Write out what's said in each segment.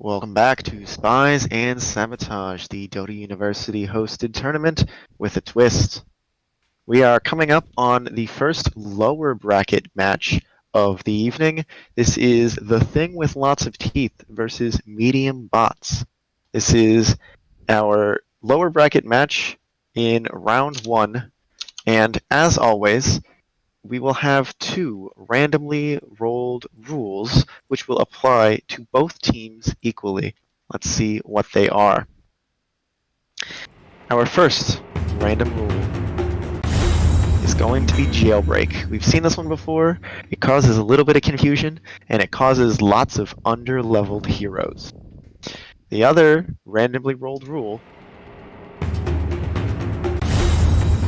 Welcome back to Spies and Sabotage, the Dota University hosted tournament with a twist. We are coming up on the first lower bracket match of the evening. This is The Thing with Lots of Teeth versus Medium Bots. This is our lower bracket match in round one, and as always, we will have two randomly rolled rules which will apply to both teams equally. Let's see what they are. Our first random rule is going to be jailbreak. We've seen this one before. It causes a little bit of confusion, and it causes lots of under-leveled heroes. The other randomly rolled rule,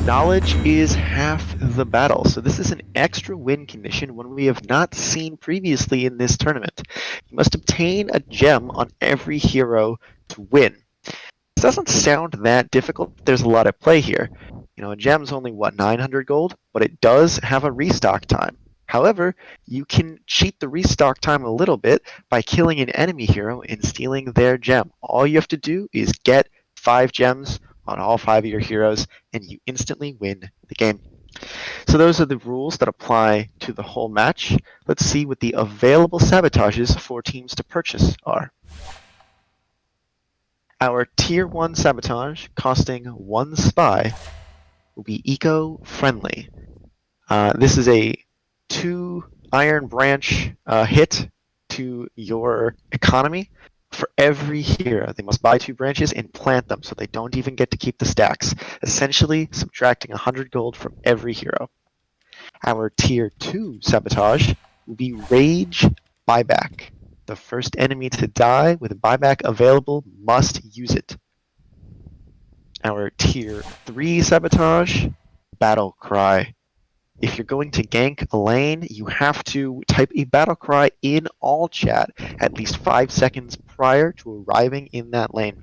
knowledge is half the battle. So this is an extra win condition when we have not seen previously in this tournament. You must obtain a gem on every hero to win. This doesn't sound that difficult. There's a lot at play here. A gem's only, 900 gold? But it does have a restock time. However, you can cheat the restock time a little bit by killing an enemy hero and stealing their gem. All you have to do is get 5 gems on all 5 of your heroes, and you instantly win the game. So those are the rules that apply to the whole match. Let's see what the available sabotages for teams to purchase are. Our Tier 1 sabotage, costing 1 spy, will be eco-friendly. This is a 2 Iron Branch hit to your economy for every hero. They must buy 2 branches and plant them, so they don't even get to keep the stacks, essentially subtracting 100 gold from every hero. Our Tier 2 sabotage will be Rage Buyback. The first enemy to die with buyback available must use it. Our Tier 3 sabotage, Battle Cry. If you're going to gank a lane, you have to type a battle cry in all chat at least 5 seconds prior to arriving in that lane.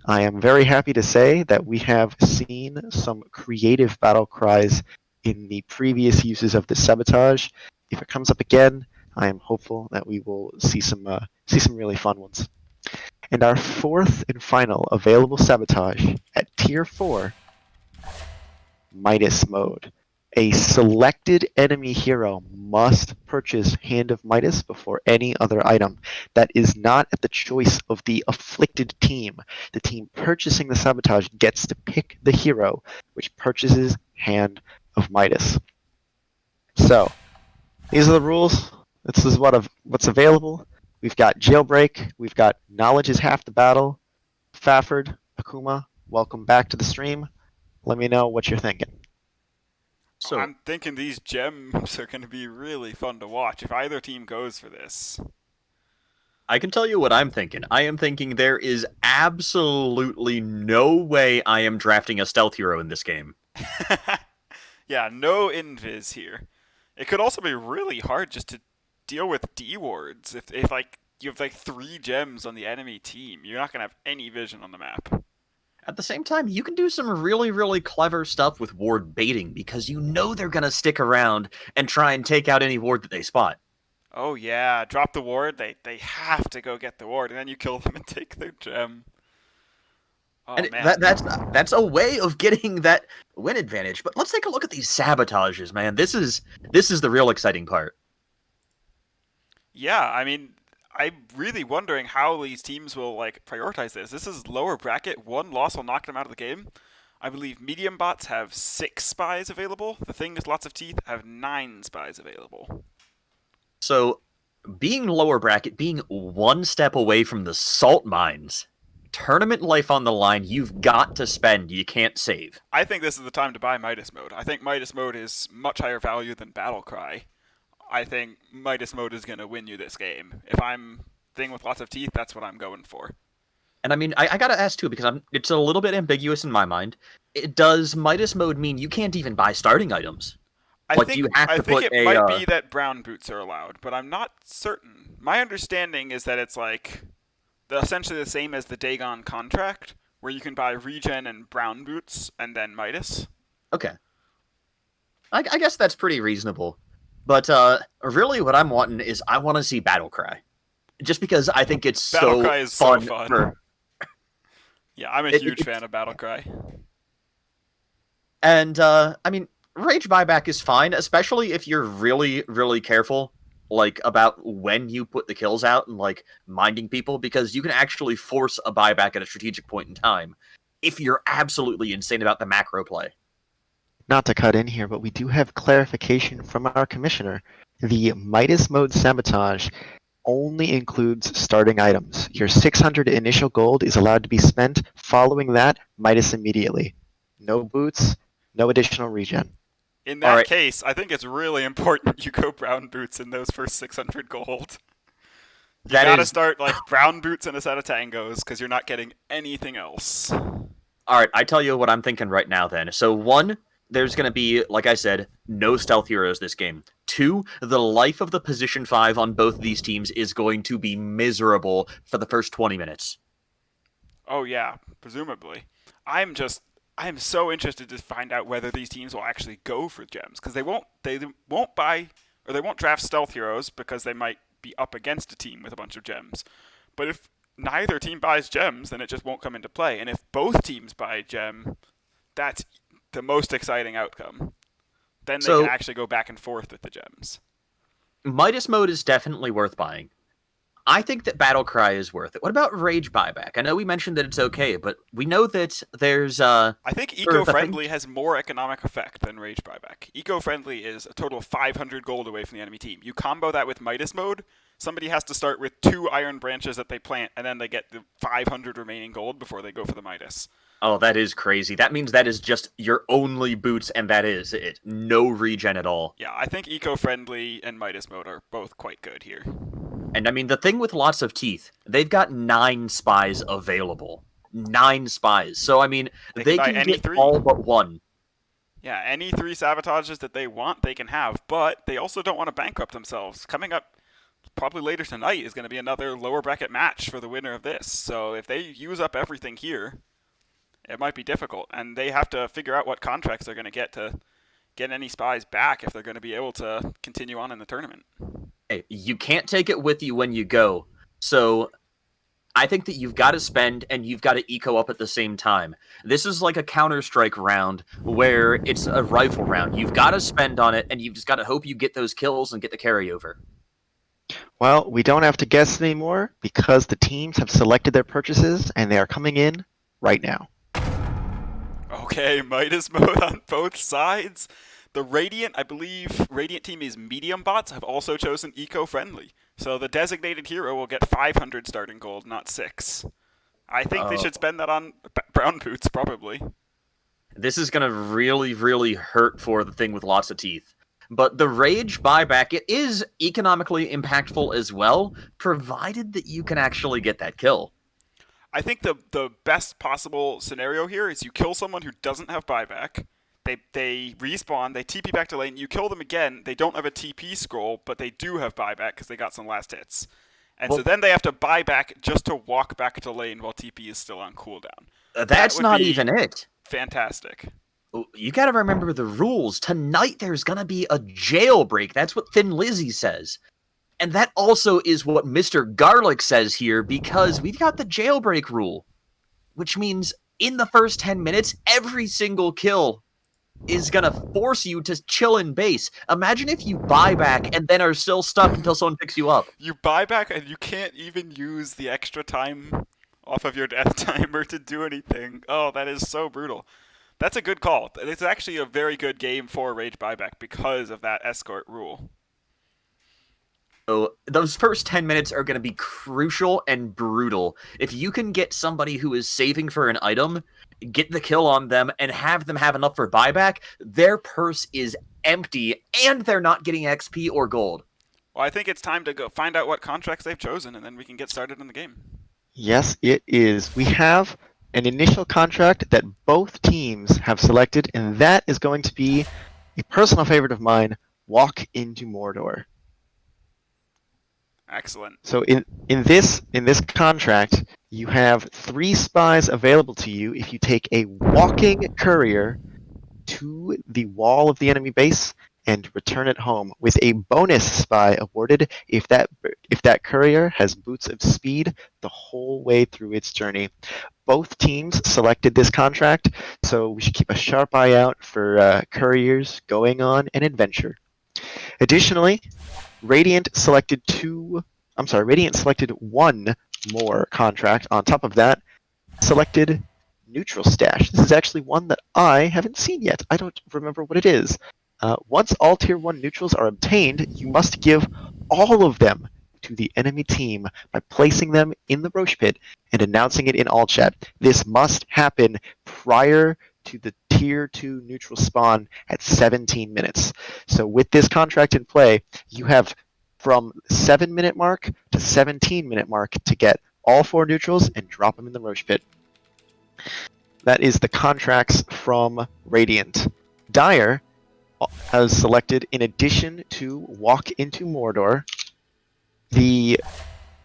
I am very happy to say that we have seen some creative battle cries in the previous uses of this sabotage. If it comes up again, I am hopeful that we will see some really fun ones. And our fourth and final available sabotage at Tier 4, Midas Mode. A selected enemy hero must purchase Hand of Midas before any other item. That is not at the choice of the afflicted team. The team purchasing the sabotage gets to pick the hero which purchases Hand of Midas. So, these are the rules. This is what's available. We've got Jailbreak. We've got Knowledge is half the battle. Fafford, Akuma, welcome back to the stream. Let me know what you're thinking. So I'm thinking these gems are going to be really fun to watch if either team goes for this. I can tell you what I'm thinking. I am thinking there is absolutely no way I am drafting a stealth hero in this game. Yeah, no invis here. It could also be really hard just to deal with D wards if like you have like 3 gems on the enemy team. You're not going to have any vision on the map. At the same time, you can do some really, really clever stuff with ward baiting because you know they're going to stick around and try and take out any ward that they spot. Oh yeah, drop the ward. They have to go get the ward, and then you kill them and take their gem. Oh And man. that's a way of getting that win advantage. But let's take a look at these sabotages, man. This is the real exciting part. Yeah, I mean, I'm really wondering how these teams will like prioritize this. This is lower bracket. 1 loss will knock them out of the game. I believe medium bots have 6 spies available. The thing with lots of teeth have 9 spies available. So, being lower bracket, being 1 step away from the salt mines, tournament life on the line, you've got to spend. You can't save. I think this is the time to buy Midas mode. I think Midas mode is much higher value than Battle Cry. I think Midas mode is going to win you this game. If I'm thing with lots of teeth, that's what I'm going for. And I mean, I gotta ask too, because it's a little bit ambiguous in my mind. Does Midas mode mean you can't even buy starting items? Do you have I to think put it a might be that brown boots are allowed, but I'm not certain. My understanding is that it's like essentially the same as the Dagon contract, where you can buy regen and brown boots and then Midas. Okay. I guess that's pretty reasonable. But really what I'm wanting is I want to see Battle Cry. just because I think it's so Battlecry is so fun fun. for. Yeah, I'm a huge fan of Battlecry. And I mean, rage buyback is fine, especially if you're really, really careful, like about when you put the kills out and like minding people, because you can actually force a buyback at a strategic point in time if you're absolutely insane about the macro play. Not to cut in here, but we do have clarification from our commissioner. The Midas mode sabotage only includes starting items. Your 600 initial gold is allowed to be spent following that Midas immediately. No boots, no additional regen. In All that right. case, I think it's really important you go brown boots in those first 600 gold. You That gotta is start like brown boots and a set of tangos because you're not getting anything else. all right. I tell you what I'm thinking right now. Then, so one, there's going to be, like I said, no stealth heroes this game. Two, the life of the position 5 on both these teams is going to be miserable for the first 20 minutes. Oh yeah, presumably. I'm so interested to find out whether these teams will actually go for gems because they won't buy or they won't draft stealth heroes because they might be up against a team with a bunch of gems. But if neither team buys gems, then it just won't come into play. And if both teams buy a gem, that's the most exciting outcome. Then they So- can actually go back and forth with the gems. Midas mode is definitely worth buying. I think that Battle Cry is worth it. What about Rage Buyback? I know we mentioned that it's okay, but we know that there's I think For the eco-friendly has more economic effect than rage buyback. Eco-friendly is a total of 500 gold away from the enemy team. You combo that with Midas mode, somebody has to start with 2 iron branches that they plant, and then they get the 500 remaining gold before they go for the Midas. Oh, that is crazy. That means that is just your only boots, and that is it. No regen at all. Yeah, I think eco-friendly and Midas mode are both quite good here. And I mean, the thing with lots of teeth, they've got 9 spies available. 9 spies. So, I mean, They they can buy can any get 3. all but one. Yeah, any 3 sabotages that they want, they can have, but they also don't want to bankrupt themselves. Coming up probably later tonight is going to be another lower bracket match for the winner of this. So if they use up everything here, it might be difficult, and they have to figure out what contracts they're going to get any spies back if they're going to be able to continue on in the tournament. Hey, you can't take it with you when you go. So I think that you've got to spend and you've got to eco up at the same time. This is like a Counter-Strike round where it's a rifle round. You've got to spend on it, and you've just got to hope you get those kills and get the carryover. Well, we don't have to guess anymore because the teams have selected their purchases and they are coming in right now. Okay, Midas mode on both sides. The Radiant, I believe, Radiant team is medium bots, have also chosen eco-friendly. So the designated hero will get 500 starting gold, not 6. I think they should spend that on brown boots, probably. This is going to really, really hurt for the thing with lots of teeth. But the Rage Buyback, it is economically impactful as well, provided that you can actually get that kill. I think the best possible scenario here is you kill someone who doesn't have buyback. They respawn, they TP back to lane, you kill them again, they don't have a TP scroll, but they do have buyback because they got some last hits. And so then they have to buy back just to walk back to lane while TP is still on cooldown. That's would not be even it. Fantastic. You got to remember the rules. Tonight there's going to be a jailbreak. That's what Thin Lizzy says. And that also is what Mr. Garlic says here, because we've got the jailbreak rule, which means in the first 10 minutes, every single kill is going to force you to chill in base. Imagine if you buy back and then are still stuck until someone picks you up. You buy back and you can't even use the extra time off of your death timer to do anything. Oh, that is so brutal. That's a good call. It's actually a very good game for Rage Buyback because of that escort rule. So those first 10 minutes are going to be crucial and brutal. If you can get somebody who is saving for an item, get the kill on them, and have them have enough for buyback, their purse is empty, and they're not getting XP or gold. Well, I think it's time to go find out what contracts they've chosen, and then we can get started in the game. Yes, it is. We have an initial contract that both teams have selected, and that is going to be a personal favorite of mine, Walk into Mordor. Excellent. So in this contract, you have 3 spies available to you if you take a walking courier to the wall of the enemy base and return it home with a bonus spy awarded if that courier has boots of speed the whole way through its journey. Both teams selected this contract, so we should keep a sharp eye out for couriers going on an adventure. Additionally, Radiant selected one more contract. On top of that, selected Neutral Stash. This is actually one that I haven't seen yet. I don't remember what it is. Once all Tier 1 neutrals are obtained, you must give all of them to the enemy team by placing them in the Roche Pit and announcing it in all chat. This must happen prior to the Tier 2 neutral spawn at 17 minutes. So with this contract in play, you have from 7-minute mark to 17-minute mark to get all 4 neutrals and drop them in the Roche Pit. That is the contracts from Radiant. Dire has selected, in addition to Walk into Mordor, the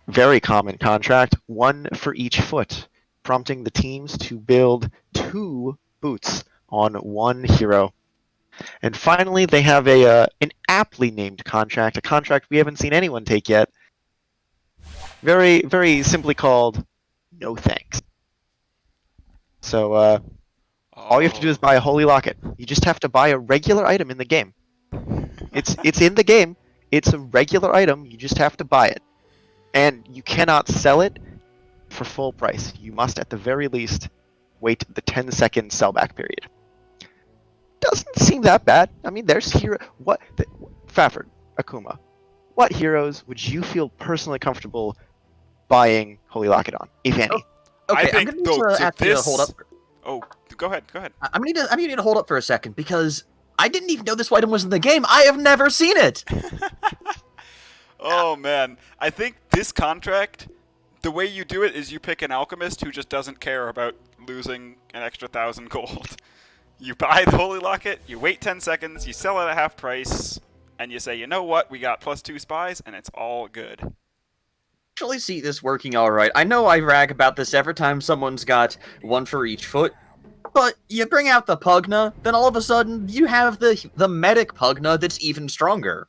very common contract, 1 for each foot, prompting the teams to build 2 boots on 1 hero. And finally, they have an aptly named contract, a contract we haven't seen anyone take yet, very, very simply called No Thanks. So all you have to do is buy a Holy Locket. You just have to buy a regular item in the game. It's in the game. It's a regular item. You just have to buy it. And you cannot sell it for full price. You must, at the very least, wait the 10-second sellback period. Doesn't seem that bad. I mean, there's Fafford, Akuma, what heroes would you feel personally comfortable buying Holy Locket on, if any? Okay, I'm gonna need to have to hold up. Oh, go ahead. I'm gonna need to hold up for a second because I didn't even know this item was in the game. I have never seen it. Oh man, I think this contract, the way you do it is you pick an alchemist who just doesn't care about losing an extra 1,000 gold. You buy the Holy Locket, you wait 10 seconds, you sell it at half price, and you say, you know what, we got +2 spies, and it's all good. Actually see this working all right. I know I rag about this every time someone's got 1 for each foot, but you bring out the Pugna, then all of a sudden you have the medic Pugna that's even stronger.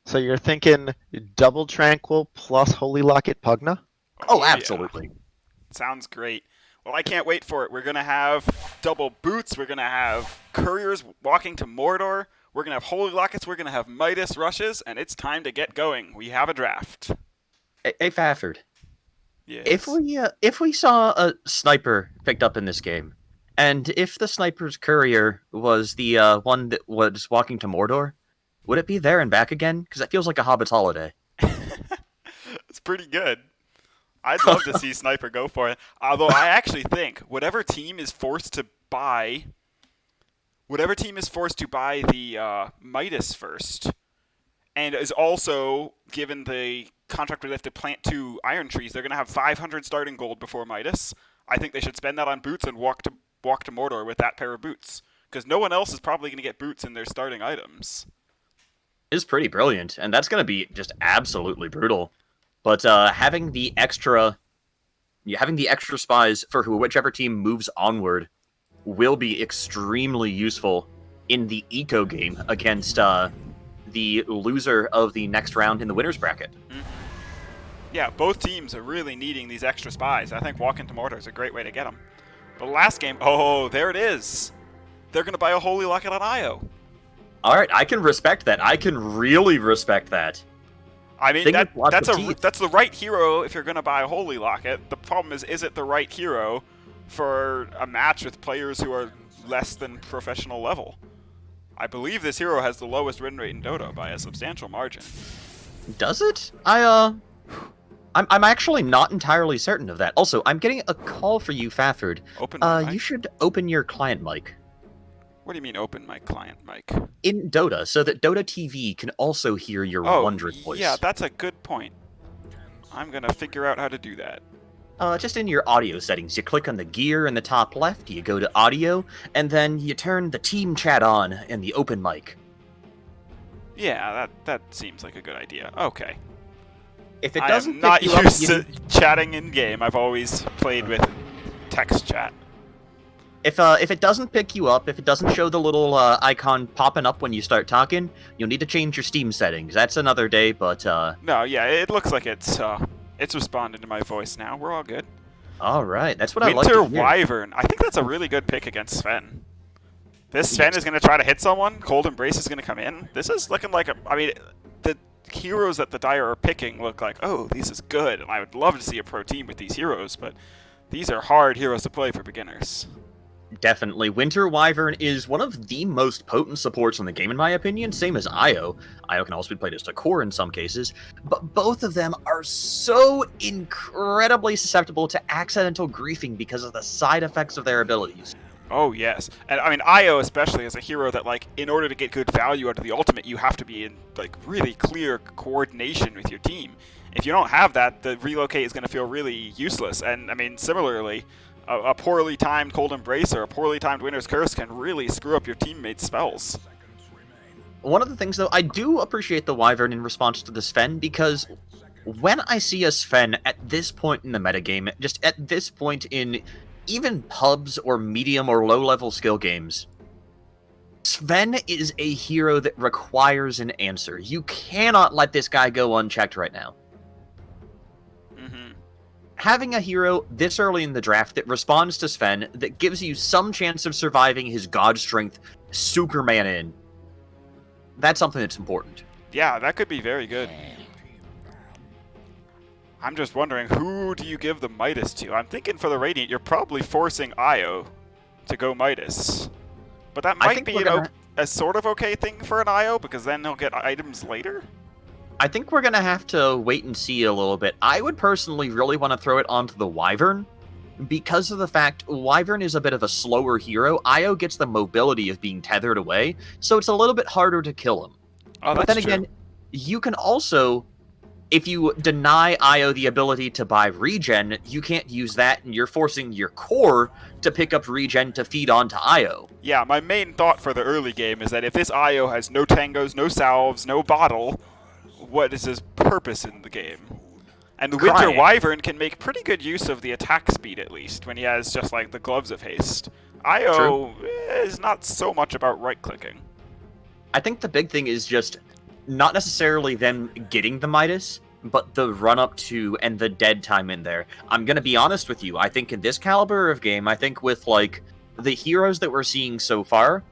So you're thinking double Tranquil plus Holy Locket Pugna? Oh, absolutely. Yeah. Sounds great. Well, I can't wait for it. We're going to have double boots. We're going to have couriers walking to Mordor. We're going to have Holy Lockets. We're going to have Midas rushes, and it's time to get going. We have a draft. Hey Fafford. Yes. If we saw a sniper picked up in this game, and if the sniper's courier was the one that was walking to Mordor, would it be there and back again? Because it feels like a Hobbit's holiday. It's pretty good. I'd love to see Sniper go for it. Although I actually think whatever team is forced to buy the Midas first, and is also given the contract where they have to plant 2 iron trees, they're going to have 500 starting gold before Midas. I think they should spend that on boots and walk to Mordor with that pair of boots, because no one else is probably going to get boots in their starting items. Is pretty brilliant, and that's going to be just absolutely brutal. But having the extra spies for whichever team moves onward will be extremely useful in the eco game against the loser of the next round in the winners bracket. Mm-hmm. Yeah, both teams are really needing these extra spies. I think walking to Mordor is a great way to get them. But last game, oh, there it is. They're going to buy a Holy Locket on Io. All right, I can respect that. I can really respect that. I mean, that's the right hero if you're going to buy a Holy Locket. The problem is it the right hero for a match with players who are less than professional level? I believe this hero has the lowest win rate in Dota by a substantial margin. Does it? I'm actually not entirely certain of that. Also, I'm getting a call for you, Fafford. Open my mic? You should open your client mic. What do you mean open my client mic? In Dota, so that Dota TV can also hear your wondrous voice. Yeah, that's a good point. I'm going to figure out how to do that. Just in your audio settings, you click on the gear in the top left, you go to audio, and then you turn the team chat on in the open mic. Yeah, that seems like a good idea. Okay. If it doesn't I'm not used to chatting in game. I've always played with text chat. If it doesn't pick you up, if it doesn't show the little icon popping up when you start talking, you'll need to change your Steam settings. That's another day, but No, yeah, it looks like it's responding to my voice now. We're all good. all right, that's what I like Winter to hear. Wyvern. I think that's a really good pick against Sven. This Sven is going to try to hit someone. Cold Embrace is going to come in. This is looking like I mean, the heroes that the Dire are picking look like, oh, this is good. And I would love to see a pro team with these heroes, but these are hard heroes to play for beginners. Definitely. Winter Wyvern is one of the most potent supports in the game, in my opinion, same as Io. Io can also be played as a core in some cases, but both of them are so incredibly susceptible to accidental griefing because of the side effects of their abilities. Oh, yes. And, I mean, Io especially is a hero that, like, in order to get good value out of the ultimate, you have to be in, like, really clear coordination with your team. If you don't have that, the relocate is going to feel really useless. And, I mean, similarly, a poorly timed Cold Embrace or a poorly timed Winter's Curse can really screw up your teammates' spells. One of the things, though, I do appreciate the Wyvern in response to the Sven, because when I see a Sven at this point in the metagame, just at this point in even pubs or medium or low-level skill games, Sven is a hero that requires an answer. You cannot let this guy go unchecked right now. Having a hero this early in the draft that responds to Sven, that gives you some chance of surviving his God Strength Superman in, that's something that's important. Yeah, that could be very good. I'm just wondering, who do you give the Midas to? I'm thinking for the Radiant, you're probably forcing Io to go Midas. But that might be a sort of okay thing for an Io, because then he'll get items later? I think we're going to have to wait and see a little bit. I would personally really want to throw it onto the Wyvern, because of the fact Wyvern is a bit of a slower hero. Io gets the mobility of being tethered away, so it's a little bit harder to kill him. Oh, but then again, you can also, if you deny Io the ability to buy regen, you can't use that, and you're forcing your core to pick up regen to feed onto Io. Yeah, my main thought for the early game is that if this Io has no tangos, no salves, no bottle, what is his purpose in the game? And the Winter Wyvern can make pretty good use of the attack speed, at least, when he has just, like, the Gloves of Haste. Io is not so much about right-clicking. I think the big thing is just not necessarily them getting the Midas, but the run-up to and the dead time in there. I'm going to be honest with you. I think in this caliber of game, I think with, like, the heroes that we're seeing so far,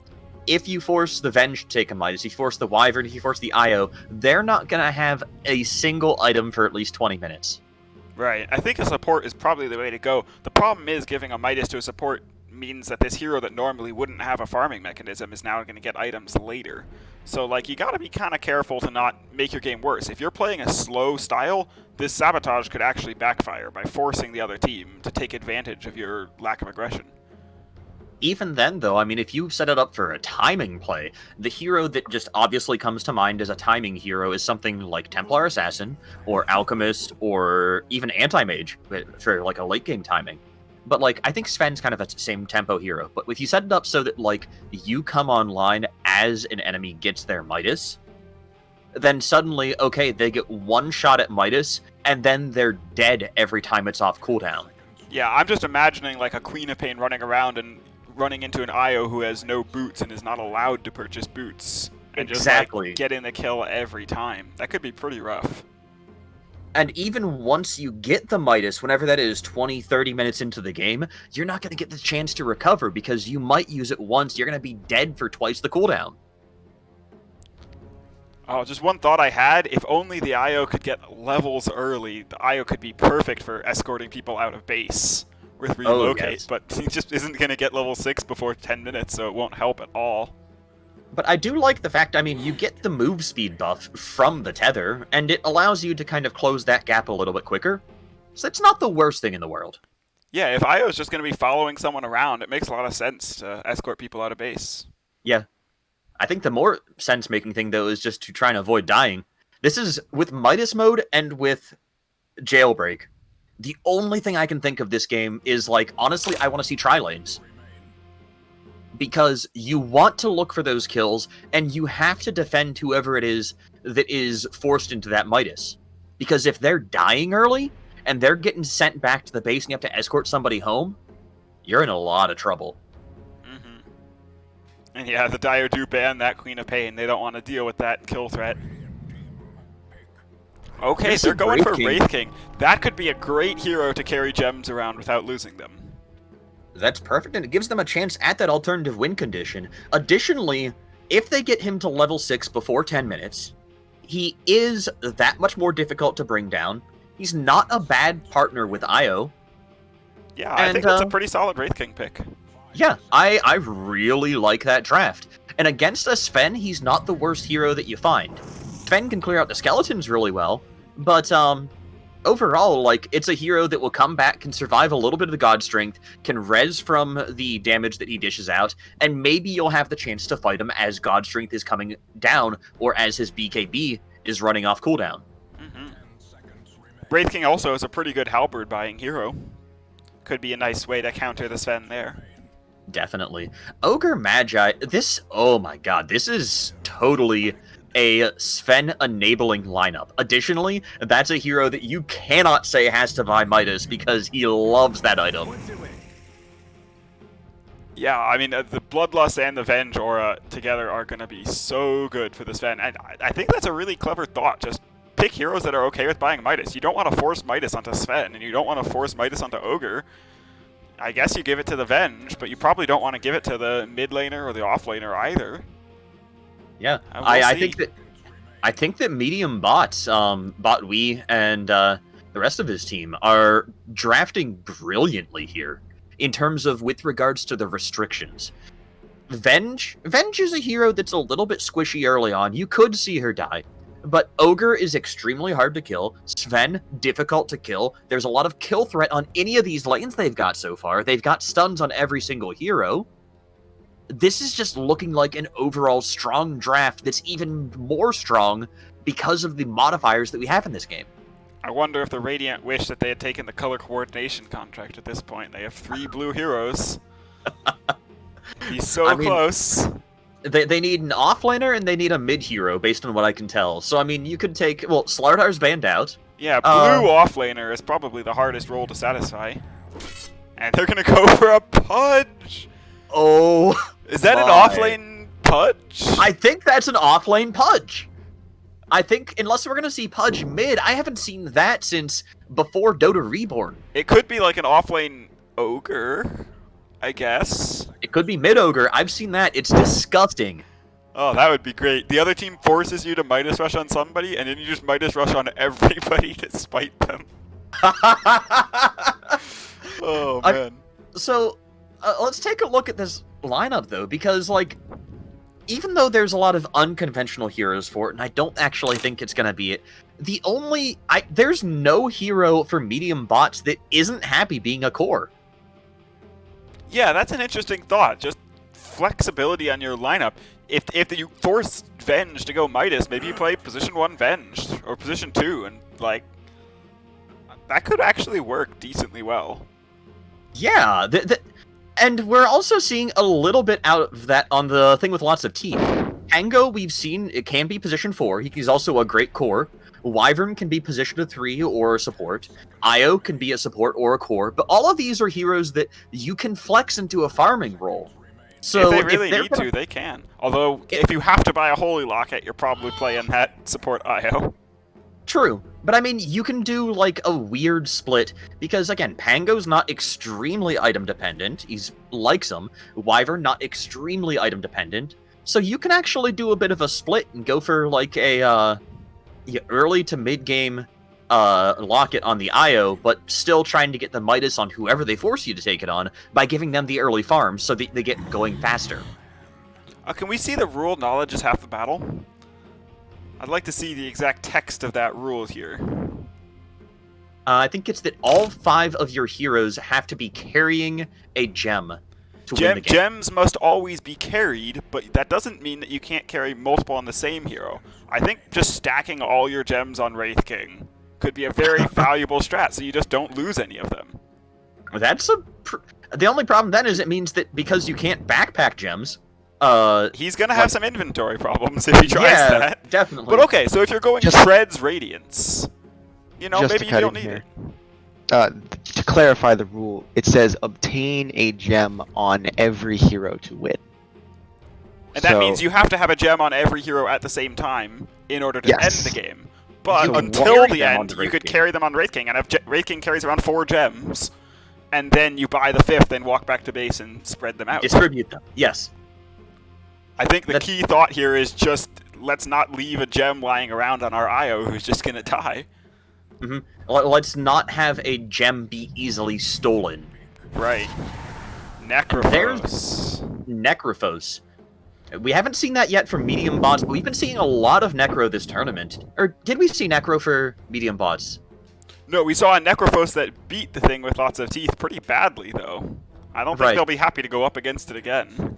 if you force the Venge to take a Midas, if you force the Wyvern, if you force the Io, they're not going to have a single item for at least 20 minutes. Right. I think a support is probably the way to go. The problem is giving a Midas to a support means that this hero that normally wouldn't have a farming mechanism is now going to get items later. So, like, you got to be kind of careful to not make your game worse. If you're playing a slow style, this Sabotage could actually backfire by forcing the other team to take advantage of your lack of aggression. Even then, though, I mean, if you set it up for a timing play, the hero that just obviously comes to mind as a timing hero is something like Templar Assassin, or Alchemist, or even Anti-Mage, for, like, a late-game timing. But, like, I think Sven's kind of a same tempo hero. But if you set it up so that, like, you come online as an enemy gets their Midas, then suddenly, okay, they get one shot at Midas, and then they're dead every time it's off cooldown. Yeah, I'm just imagining, like, a Queen of Pain running around and running into an Io who has no boots and is not allowed to purchase boots. And just, like, getting the kill every time. That could be pretty rough. And even once you get the Midas, whenever that is 20, 30 minutes into the game, you're not going to get the chance to recover because you might use it once. You're going to be dead for twice the cooldown. Oh, just one thought I had. If only the Io could get levels early, the Io could be perfect for escorting people out of base with relocate. Oh, yes. But he just isn't going to get level 6 before 10 minutes, so it won't help at all. But I do like the fact, I mean, you get the move speed buff from the tether, and it allows you to kind of close that gap a little bit quicker. So it's not the worst thing in the world. Yeah, if Io's just going to be following someone around, it makes a lot of sense to escort people out of base. Yeah. I think the more sense-making thing, though, is just to try and avoid dying. This is, with Midas mode and with Jailbreak, the only thing I can think of this game is, like, honestly, I want to see tri-lanes. Because you want to look for those kills, and you have to defend whoever it is that is forced into that Midas. Because if they're dying early, and they're getting sent back to the base and you have to escort somebody home, you're in a lot of trouble. And yeah, the Dire do ban that Queen of Pain. They don't want to deal with that kill threat. Okay, Here's they're a going for Wraith King. Wraith King. That could be a great hero to carry gems around without losing them. That's perfect, and it gives them a chance at that alternative win condition. Additionally, if they get him to level 6 before 10 minutes, he is that much more difficult to bring down. He's not a bad partner with Io. Yeah, I think that's a pretty solid Wraith King pick. Yeah, I really like that draft. And against a Sven, he's not the worst hero that you find. Sven can clear out the skeletons really well, but overall, like, it's a hero that will come back, can survive a little bit of the god strength, can res from the damage that he dishes out, and maybe you'll have the chance to fight him as god strength is coming down, or as his BKB is running off cooldown. Wraith King also is a pretty good halberd buying hero. Could be a nice way to counter the Sven there. Definitely. Ogre Magi, this, oh my god, this is totally a Sven-enabling lineup. Additionally, that's a hero that you cannot say has to buy Midas because he loves that item. Yeah, I mean, the Bloodlust and the Venge aura together are going to be so good for the Sven, and I think that's a really clever thought. Just pick heroes that are okay with buying Midas. You don't want to force Midas onto Sven, and you don't want to force Midas onto Ogre. I guess you give it to the Venge, but you probably don't want to give it to the mid laner or the off laner either. Yeah, We'll I think that medium bots, Bot Wee and the rest of his team are drafting brilliantly here in terms of with regards to the restrictions. Venge is a hero that's a little bit squishy early on. You could see her die. But Ogre is extremely hard to kill. Sven, difficult to kill. There's a lot of kill threat on any of these lanes they've got so far. They've got stuns on every single hero. This is just looking like an overall strong draft that's even more strong because of the modifiers that we have in this game. I wonder if the Radiant wish that they had taken the color coordination contract at this point. They have 3 blue heroes. He's so close. They need an offlaner and they need a mid hero, based on what I can tell. So, I mean, you could take... Well, Slardar's banned out. Yeah, blue offlaner is probably the hardest role to satisfy. And they're going to go for a Pudge! Oh, is that an my. offlane Pudge? I think that's an offlane Pudge. I think, unless we're going to see Pudge mid, I haven't seen that since before Dota Reborn. It could be like an offlane Ogre, I guess. It could be mid Ogre. I've seen that. It's disgusting. Oh, that would be great. The other team forces you to Midas Rush on somebody, and then you just Midas Rush on everybody to spite them. Oh, man. So, let's take a look at this lineup, though, because, like, even though there's a lot of unconventional heroes for it, and I don't actually think it's going to be it, there's no hero for medium bots that isn't happy being a core. Yeah, that's an interesting thought. Just flexibility on your lineup. If you force Venge to go Midas, maybe you play position 1 Venge, or position 2, and, like, that could actually work decently well. Yeah, and we're also seeing a little bit out of that on the thing with lots of teeth. Tango, we've seen, it can be position 4. He's also a great core. Wyvern can be position 3 or a support. Io can be a support or a core. But all of these are heroes that you can flex into a farming role. So if they really need to, they can. Although, if you have to buy a Holy Locket, you're probably playing that support Io. True, but I mean, you can do, like, a weird split, because, again, Pango's not extremely item-dependent, he's likes them, Wyvern not extremely item-dependent, so you can actually do a bit of a split and go for, like, a, early to mid-game, Locket on the Io, but still trying to get the Midas on whoever they force you to take it on, by giving them the early farms, so they get going faster. Can we see the rule knowledge is half the battle? I'd like to see the exact text of that rule here. I think it's that all 5 of your heroes have to be carrying a gem to win the game. Gems must always be carried, but that doesn't mean that you can't carry multiple on the same hero. I think just stacking all your gems on Wraith King could be a very valuable strat, so you just don't lose any of them. That's the only problem then is it means that because you can't backpack gems, he's gonna have some inventory problems if he tries that. Definitely. But okay, so if you're going Shreds Radiance, you know, maybe you don't need it. To clarify the rule, it says obtain a gem on every hero to win. And that So- means you have to have a gem on every hero at the same time in order to Yes. end the game. But So until carry the them on end, the you Wraith could King. carry them on Wraith King, and if Wraith King carries around 4 gems, and then you buy the 5th and walk back to base and spread them out. Distribute them. Yes. I think the That- key thought here is just let's not leave a gem lying around on our IO who's just gonna die. Let's not have a gem be easily stolen. Right. Necrophos. Necrophos. We haven't seen that yet from medium bots, but we've been seeing a lot of Necro this tournament. Or did we see Necro for medium bots? No, we saw a Necrophos that beat the thing with lots of teeth pretty badly, though. I don't think Right. they'll be happy to go up against it again.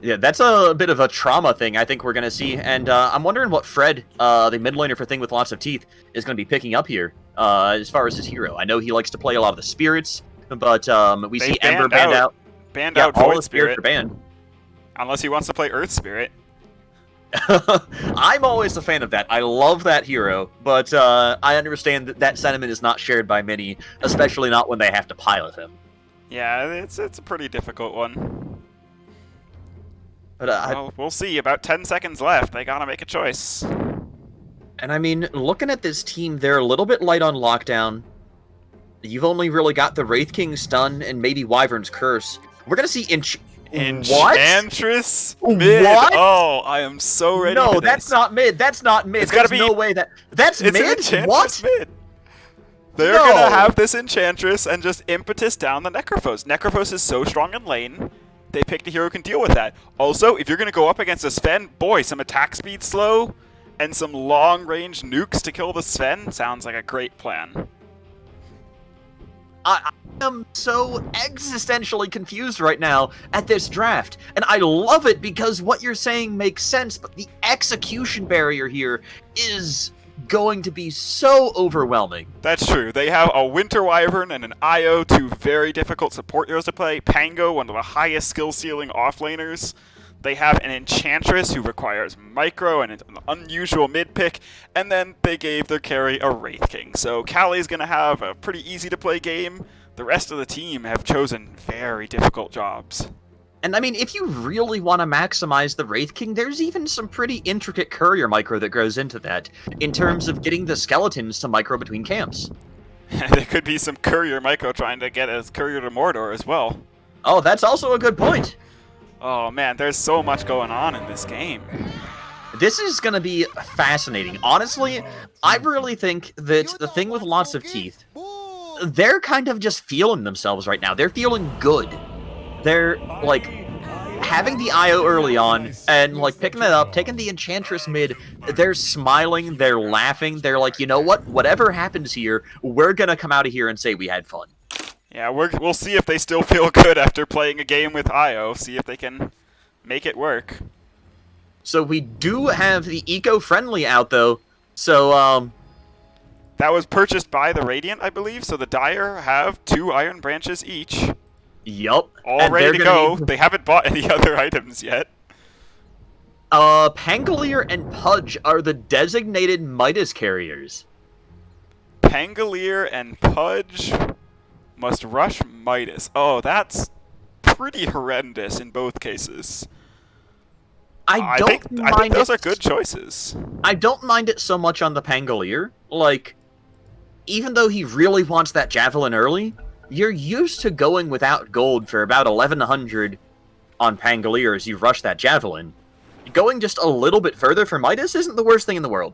Yeah, that's a bit of a trauma thing I think we're going to see. And I'm wondering what Fred, the mid laner for Thing with Lots of Teeth, is going to be picking up here as far as his hero. I know he likes to play a lot of the spirits, but we They see Ember banned banned out. Banned Yeah, out all Void the spirits Spirit, are banned. unless he wants to play Earth Spirit. I'm always a fan of that. I love that hero, but I understand that that sentiment is not shared by many, especially not when they have to pilot him. Yeah, it's a pretty difficult one. But Well, we'll see. About 10 seconds left. They gotta make a choice. and I mean, looking at this team, they're a little bit light on lockdown. You've only really got the Wraith King stun and maybe Wyvern's Curse. We're gonna see What? Enchantress mid. What? Oh, I am so ready No, for this. that's not mid. That's not mid. It's gotta There's be- no way that's It's an mid. Enchantress What? mid. They're No. gonna have this Enchantress and just impetus down the Necrophos. Necrophos is so strong in lane, they picked a hero who can deal with that. Also, if you're gonna go up against a Sven, boy, some attack speed slow and some long-range nukes to kill the Sven sounds like a great plan. I am so existentially confused right now at this draft, and I love it because what you're saying makes sense, but the execution barrier here is going to be so overwhelming. That's true. They have a Winter Wyvern and an IO, two very difficult support heroes to play. Pango, one of the highest skill ceiling offlaners. They have an Enchantress who requires micro and an unusual mid pick, and then they gave their carry a Wraith King. So Callie's going to have a pretty easy to play game. The rest of the team have chosen very difficult jobs. And I mean, if you really want to maximize the Wraith King, there's even some pretty intricate courier micro that goes into that, in terms of getting the skeletons to micro between camps. There could be some courier micro trying to get a courier to Mordor as well. Oh, that's also a good point. Oh man, there's so much going on in this game. This is going to be fascinating. Honestly, I really think that the Thing with Lots of Teeth, they're kind of just feeling themselves right now. They're feeling good. They're, like, having the IO early on and, like, picking that up, taking the Enchantress mid. They're smiling, they're laughing. They're like, you know what? Whatever happens here, we're going to come out of here and say we had fun. Yeah, we'll see if they still feel good after playing a game with IO. See if they can make it work. So we do have the eco-friendly out, though. So, That was purchased by the Radiant, I believe. So the Dire have 2 Iron Branches each, yup. all And ready they're to gonna go. need- They haven't bought any other items yet. Pangolier and Pudge are the designated Midas carriers. Pangolier and Pudge must rush Midas. Oh, that's pretty horrendous in both cases. I think mind those it- are good choices. I don't mind it so much on the Pangolier. Like, even though he really wants that Javelin early, you're used to going without gold for about 1100 on Pangolier as you rush that Javelin. Going just a little bit further for Midas isn't the worst thing in the world.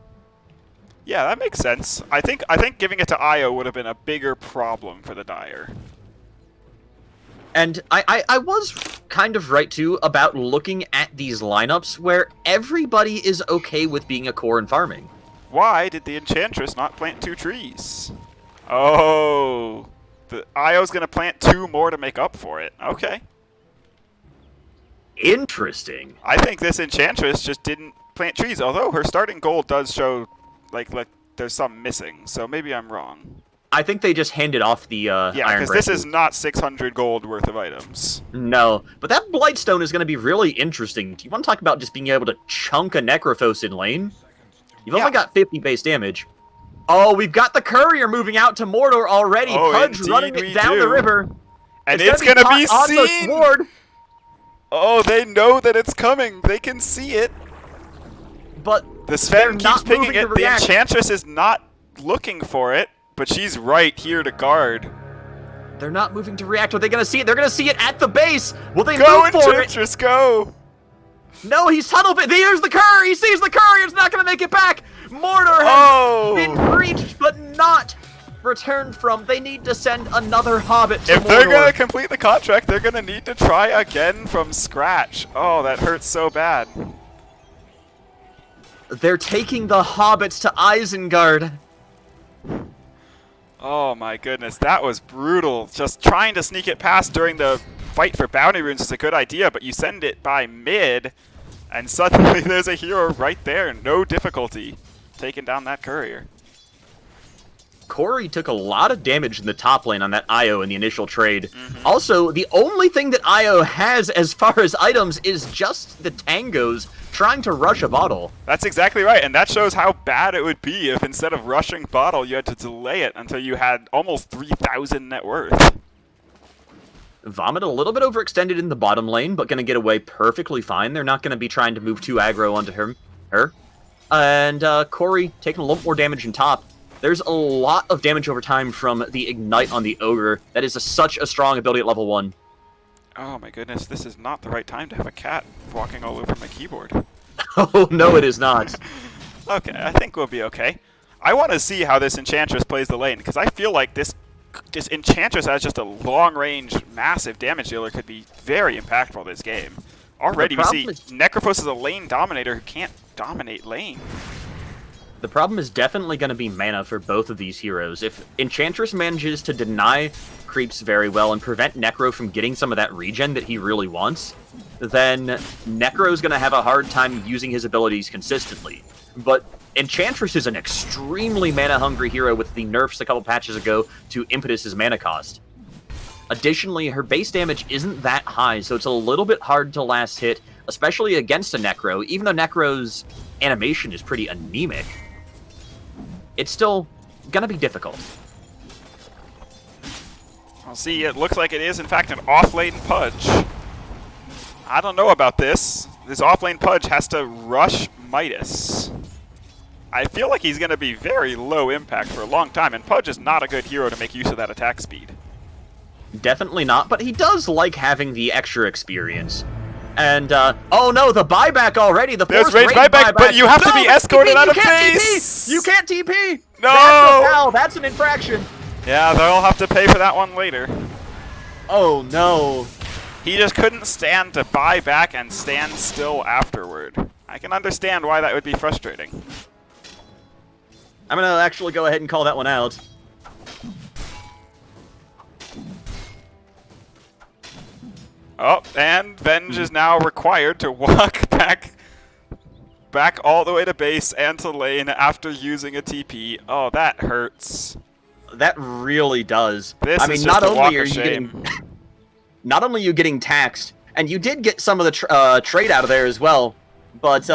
Yeah, that makes sense. I think giving it to Io would have been a bigger problem for the Dire. And I was kind of right, too, about looking at these lineups where everybody is okay with being a core and farming. Why did the Enchantress not plant 2 trees? Oh, the Io's gonna plant 2 more to make up for it. Okay. Interesting. I think this Enchantress just didn't plant trees, although her starting gold does show like there's some missing, so maybe I'm wrong. I think they just handed off the Yeah, Iron because this Branches. is not 600 gold worth of items. No, but that Blightstone is going to be really interesting. Do you want to talk about just being able to chunk a Necrophos in lane? You've Yeah. only got 50 base damage. Oh, we've got the courier moving out to Mordor already. Oh, Pudge indeed running we it down do. the river. And it's gonna be caught on the seen! sword. Oh, they know that it's coming. They can see it. But The they're Sven keeps not pinging moving to it. The react. Enchantress is not looking for it, but she's right here to guard. They're not moving to react. Are they going to see it? They're going to see it at the base. Will they Go, move for it? Enchantress, go! No, he's tunnel vision. Here's the courier. He sees the courier. It's not going to make it back. Mortar has been breached, but not returned from. They need to send another Hobbit to If they're Mordor. gonna complete the contract, they're gonna need to try again from scratch. Oh, that hurts so bad. They're taking the Hobbits to Isengard. Oh my goodness, that was brutal. Just trying to sneak it past during the fight for bounty runes is a good idea, but you send it by mid, and suddenly there's a hero right there, no difficulty, taking down that courier. Corey took a lot of damage in the top lane on that Io in the initial trade. Also, the only thing that Io has as far as items is just the tangos trying to rush a bottle. That's exactly right, and that shows how bad it would be if instead of rushing bottle, you had to delay it until you had almost 3,000 net worth. Vomit a little bit overextended in the bottom lane, but going to get away perfectly fine. They're not going to be trying to move too aggro onto her. And Corey taking a little more damage in top. There's a lot of damage over time from the Ignite on the Ogre. That is such a strong ability at level 1. Oh my goodness, this is not the right time to have a cat walking all over my keyboard. Oh, no, it is not. Okay, I think we'll be okay. I want to see how this Enchantress plays the lane, because I feel like this Enchantress as just a long-range, massive damage dealer could be very impactful this game. Already we see Necrophos is a lane dominator who can't dominate lane. The problem is definitely going to be mana for both of these heroes. If Enchantress manages to deny creeps very well and prevent Necro from getting some of that regen that he really wants, then Necro's going to have a hard time using his abilities consistently. But Enchantress is an extremely mana-hungry hero with the nerfs a couple patches ago to Impetus's mana cost. Additionally, her base damage isn't that high, so it's a little bit hard to last hit, especially against a Necro, even though Necro's animation is pretty anemic. It's still gonna be difficult. I'll see, it looks like it is in fact an off-lane Pudge. I don't know about this. This off-lane Pudge has to rush Midas. I feel like he's gonna be very low impact for a long time, and Pudge is not a good hero to make use of that attack speed. Definitely not, but he does like having the extra experience. And, oh no, the buyback already, the There's forced range buyback, but you have to be escorted out of base! You can't TP! No! That's a foul, that's an infraction! Yeah, they'll have to pay for that one later. Oh no. He just couldn't stand to buy back and stand still afterward. I can understand why that would be frustrating. I'm gonna actually go ahead and call that one out. Oh, and Venge is now required to walk back all the way to base and to lane after using a TP. Oh, that hurts. That really does. This I mean, is not just a walk only are of you shame. getting, not only are you getting taxed, and you did get some of the trade out of there as well, but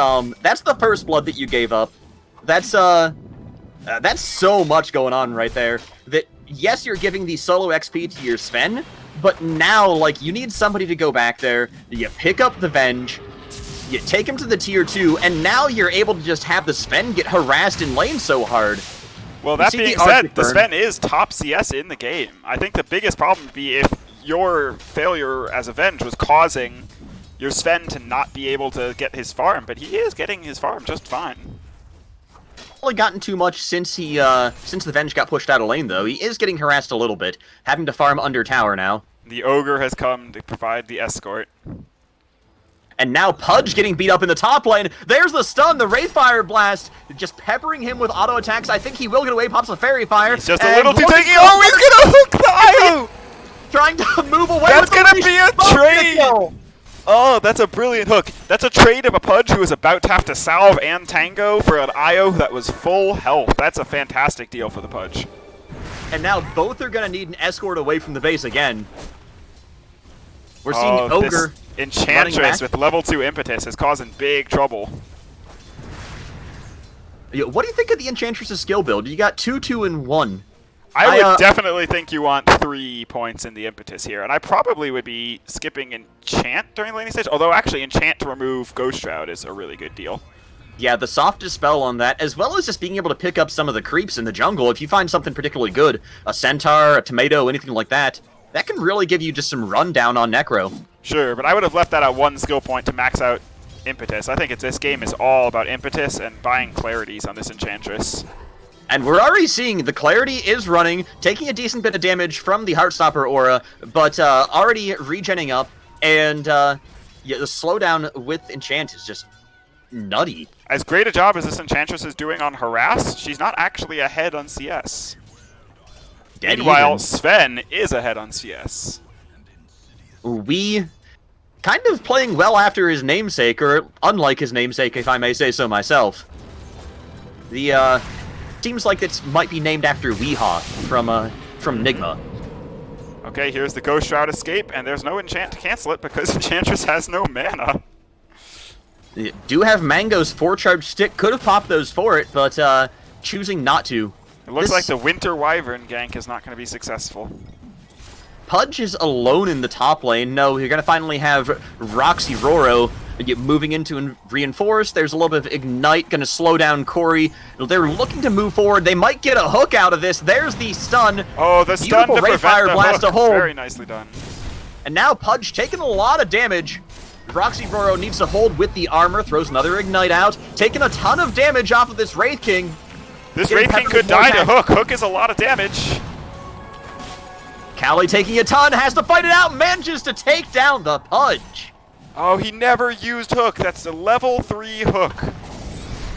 that's the first blood that you gave up. That's so much going on right there. That yes, you're giving the solo XP to your Sven, but now like you need somebody to go back there. You pick up the Venge, you take him to the tier 2, and now you're able to just have the Sven get harassed in lane so hard. Well, that being said, the Sven is top CS in the game. I think the biggest problem would be if your failure as a Venge was causing your Sven to not be able to get his farm, but he is getting his farm just fine. Only gotten too much since since the Venge got pushed out of lane, though. He is getting harassed a little bit, having to farm under tower now. The Ogre has come to provide the escort. And now Pudge getting beat up in the top lane. There's the stun, the Wraithfire Blast, just peppering him with auto attacks. I think he will get away, pops a Fairy Fire. He's just a little too taking. Oh, he's gonna hook the IO! Trying to move away. That's with gonna the be a trade! Oh, that's a brilliant hook. That's a trade of a Pudge who was about to have to salve and tango for an IO that was full health. That's a fantastic deal for the Pudge. And now both are gonna need an escort away from the base again. We're seeing Ogre. Enchantress with level 2 impetus is causing big trouble. What do you think of the Enchantress's skill build? You got 2, 2, and 1. I would definitely think you want 3 points in the impetus here, and I probably would be skipping Enchant during the laning stage, although actually Enchant to remove Ghost Shroud is a really good deal. Yeah, the softest spell on that, as well as just being able to pick up some of the creeps in the jungle. If you find something particularly good, a centaur, a tomato, anything like that, that can really give you just some rundown on Necro. Sure, but I would have left that at 1 skill point to max out impetus. I think this game is all about impetus and buying clarities on this Enchantress. And we're already seeing the Clarity is running, taking a decent bit of damage from the Heartstopper aura, but already regenning up, and yeah, the slowdown with Enchant is just nutty. As great a job as this Enchantress is doing on Harass, she's not actually ahead on CS. Meanwhile, Sven is ahead on CS. We kind of playing well after his namesake, or unlike his namesake, if I may say so myself. The, seems like it might be named after Weehaw from Nigma. Okay, here's the Ghost Shroud escape, and there's no enchant to cancel it because Enchantress has no mana. You do have Mango's 4-charge stick, could have popped those for it, but choosing not to. It looks like the Winter Wyvern gank is not going to be successful. Pudge is alone in the top lane. No, you're going to finally have Roxy Roro moving into Reinforce. There's a little bit of Ignite, going to slow down Corey. They're looking to move forward. They might get a hook out of this. There's the stun. Oh, the stun to prevent Fire the blast hook. to hold. Very nicely done. And now Pudge taking a lot of damage. Roxy Roro needs to hold with the armor, throws another Ignite out, taking a ton of damage off of this Wraith King. This Wraith King could die to Hook. Hook is a lot of damage. Callie taking a ton, has to fight it out, manages to take down the Pudge. Oh, he never used Hook. That's a level 3 Hook.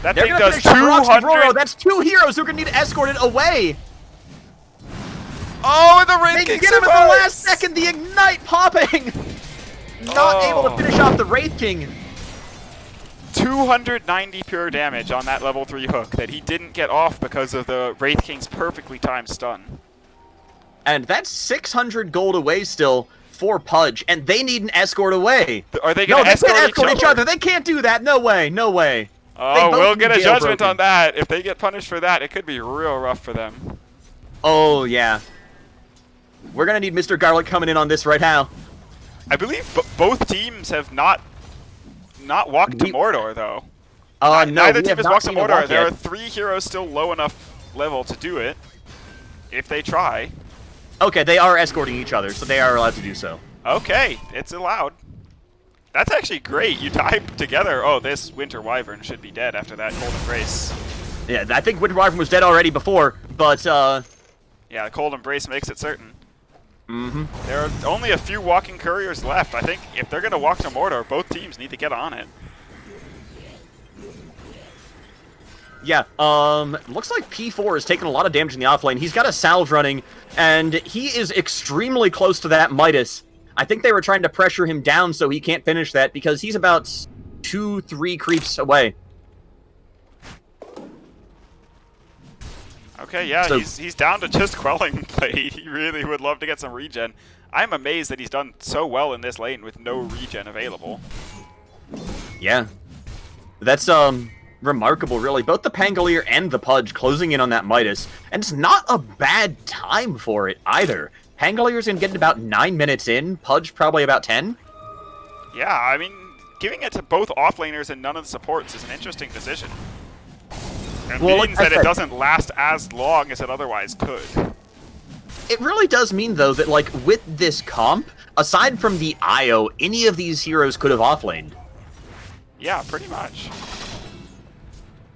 That They're thing gonna does finish off Roxy Roro. 200. That's 2 heroes who are going to need escorted away. Oh, and the Wraith They King get him at the survives. last second, the Ignite popping. Not able to finish off the Wraith King. 290 pure damage on that level 3 Hook that he didn't get off because of the Wraith King's perfectly timed stun. And that's 600 gold away still for Pudge, and they need an escort away. Are they going to escort each other? They can't do that. No way. No way. Oh, we'll get a judgment on that. If they get punished for that, it could be real rough for them. Oh, yeah. We're going to need Mr. Garlic coming in on this right now. I believe both teams have not walked to Mordor, though. No, neither team has walked to Mordor. There are yet. 3 heroes still low enough level to do it, if they try. Okay, they are escorting each other, so they are allowed to do so. Okay, it's allowed. That's actually great. You tie together. Oh, this Winter Wyvern should be dead after that Cold Embrace. Yeah, I think Winter Wyvern was dead already before, but, Yeah, the Cold Embrace makes it certain. There are only a few walking couriers left. I think if they're going to walk to Mordor, both teams need to get on it. Yeah, looks like P4 is taking a lot of damage in the offlane. He's got a salve running, and he is extremely close to that Midas. I think they were trying to pressure him down so he can't finish that, because he's about 2-3 creeps away. Okay, yeah, So- he's down to just Quelling Blade. He really would love to get some regen. I'm amazed that he's done so well in this lane with no regen available. Yeah. That's, remarkable, really. Both the Pangolier and the Pudge closing in on that Midas, and it's not a bad time for it, either. Pangolier's gonna get it about 9 minutes in, Pudge probably about 10. Yeah, I mean, giving it to both offlaners and none of the supports is an interesting decision. It means that it doesn't last as long as it otherwise could. It really does mean, though, that, like, with this comp, aside from the IO, any of these heroes could have offlaned. Yeah, pretty much.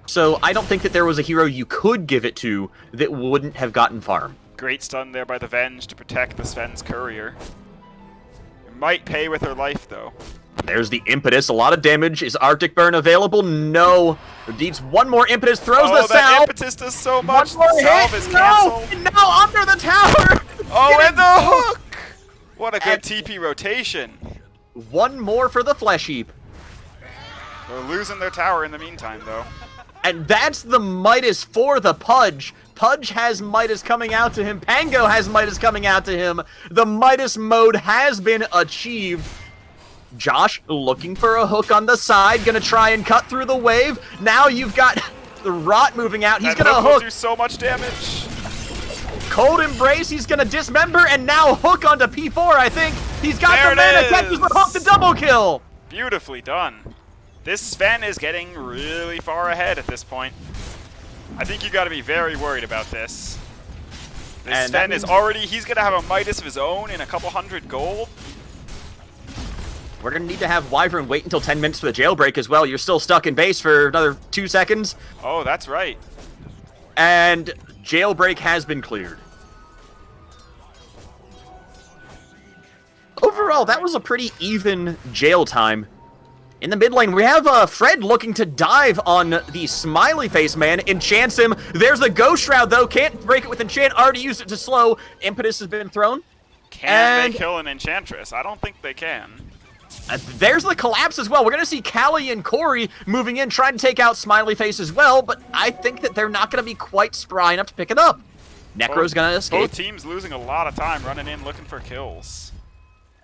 So I don't think that there was a hero you could give it to that wouldn't have gotten farm. Great stun there by the Venge to protect the Sven's courier. It might pay with her life, though. There's the Impetus. A lot of damage. Is Arctic Burn available? No. Needs one more Impetus. Throws the that salve. Impetus does so much. One more The salve hit. is No. canceled. And now under the tower. Oh, Get and the hook! What a good And- TP rotation. One more for the Flesh Heap. They're losing their tower in the meantime, though. And that's the Midas for the Pudge. Pudge has Midas coming out to him. Pango has Midas coming out to him. The Midas mode has been achieved. Josh looking for a hook on the side. Gonna try and cut through the wave. Now you've got the Rot moving out. He's That gonna will hook. do so much damage. Cold Embrace, he's gonna dismember, and now hook onto P4, I think. He's got There the it mana, catches the hook, the double kill! Beautifully done. This Sven is getting really far ahead at this point. I think you got to be very worried about this. This Sven is already, he's going to have a Midas of his own in a couple hundred gold. We're gonna need to have Wyvern wait until 10 minutes for the jailbreak as well. You're still stuck in base for another 2 seconds. Oh, that's right. And jailbreak has been cleared. Overall, that was a pretty even jail time. In the mid lane, we have Fred looking to dive on the smiley face man, enchants him. There's the Ghost Shroud, though. Can't break it with enchant, already used it to slow. Impetus has been thrown. Can they kill an Enchantress? I don't think they can. There's the collapse as well. We're going to see Callie and Corey moving in, trying to take out Smiley Face as well, but I think that they're not going to be quite spry enough to pick it up. Necro's going to escape. Both teams losing a lot of time running in looking for kills.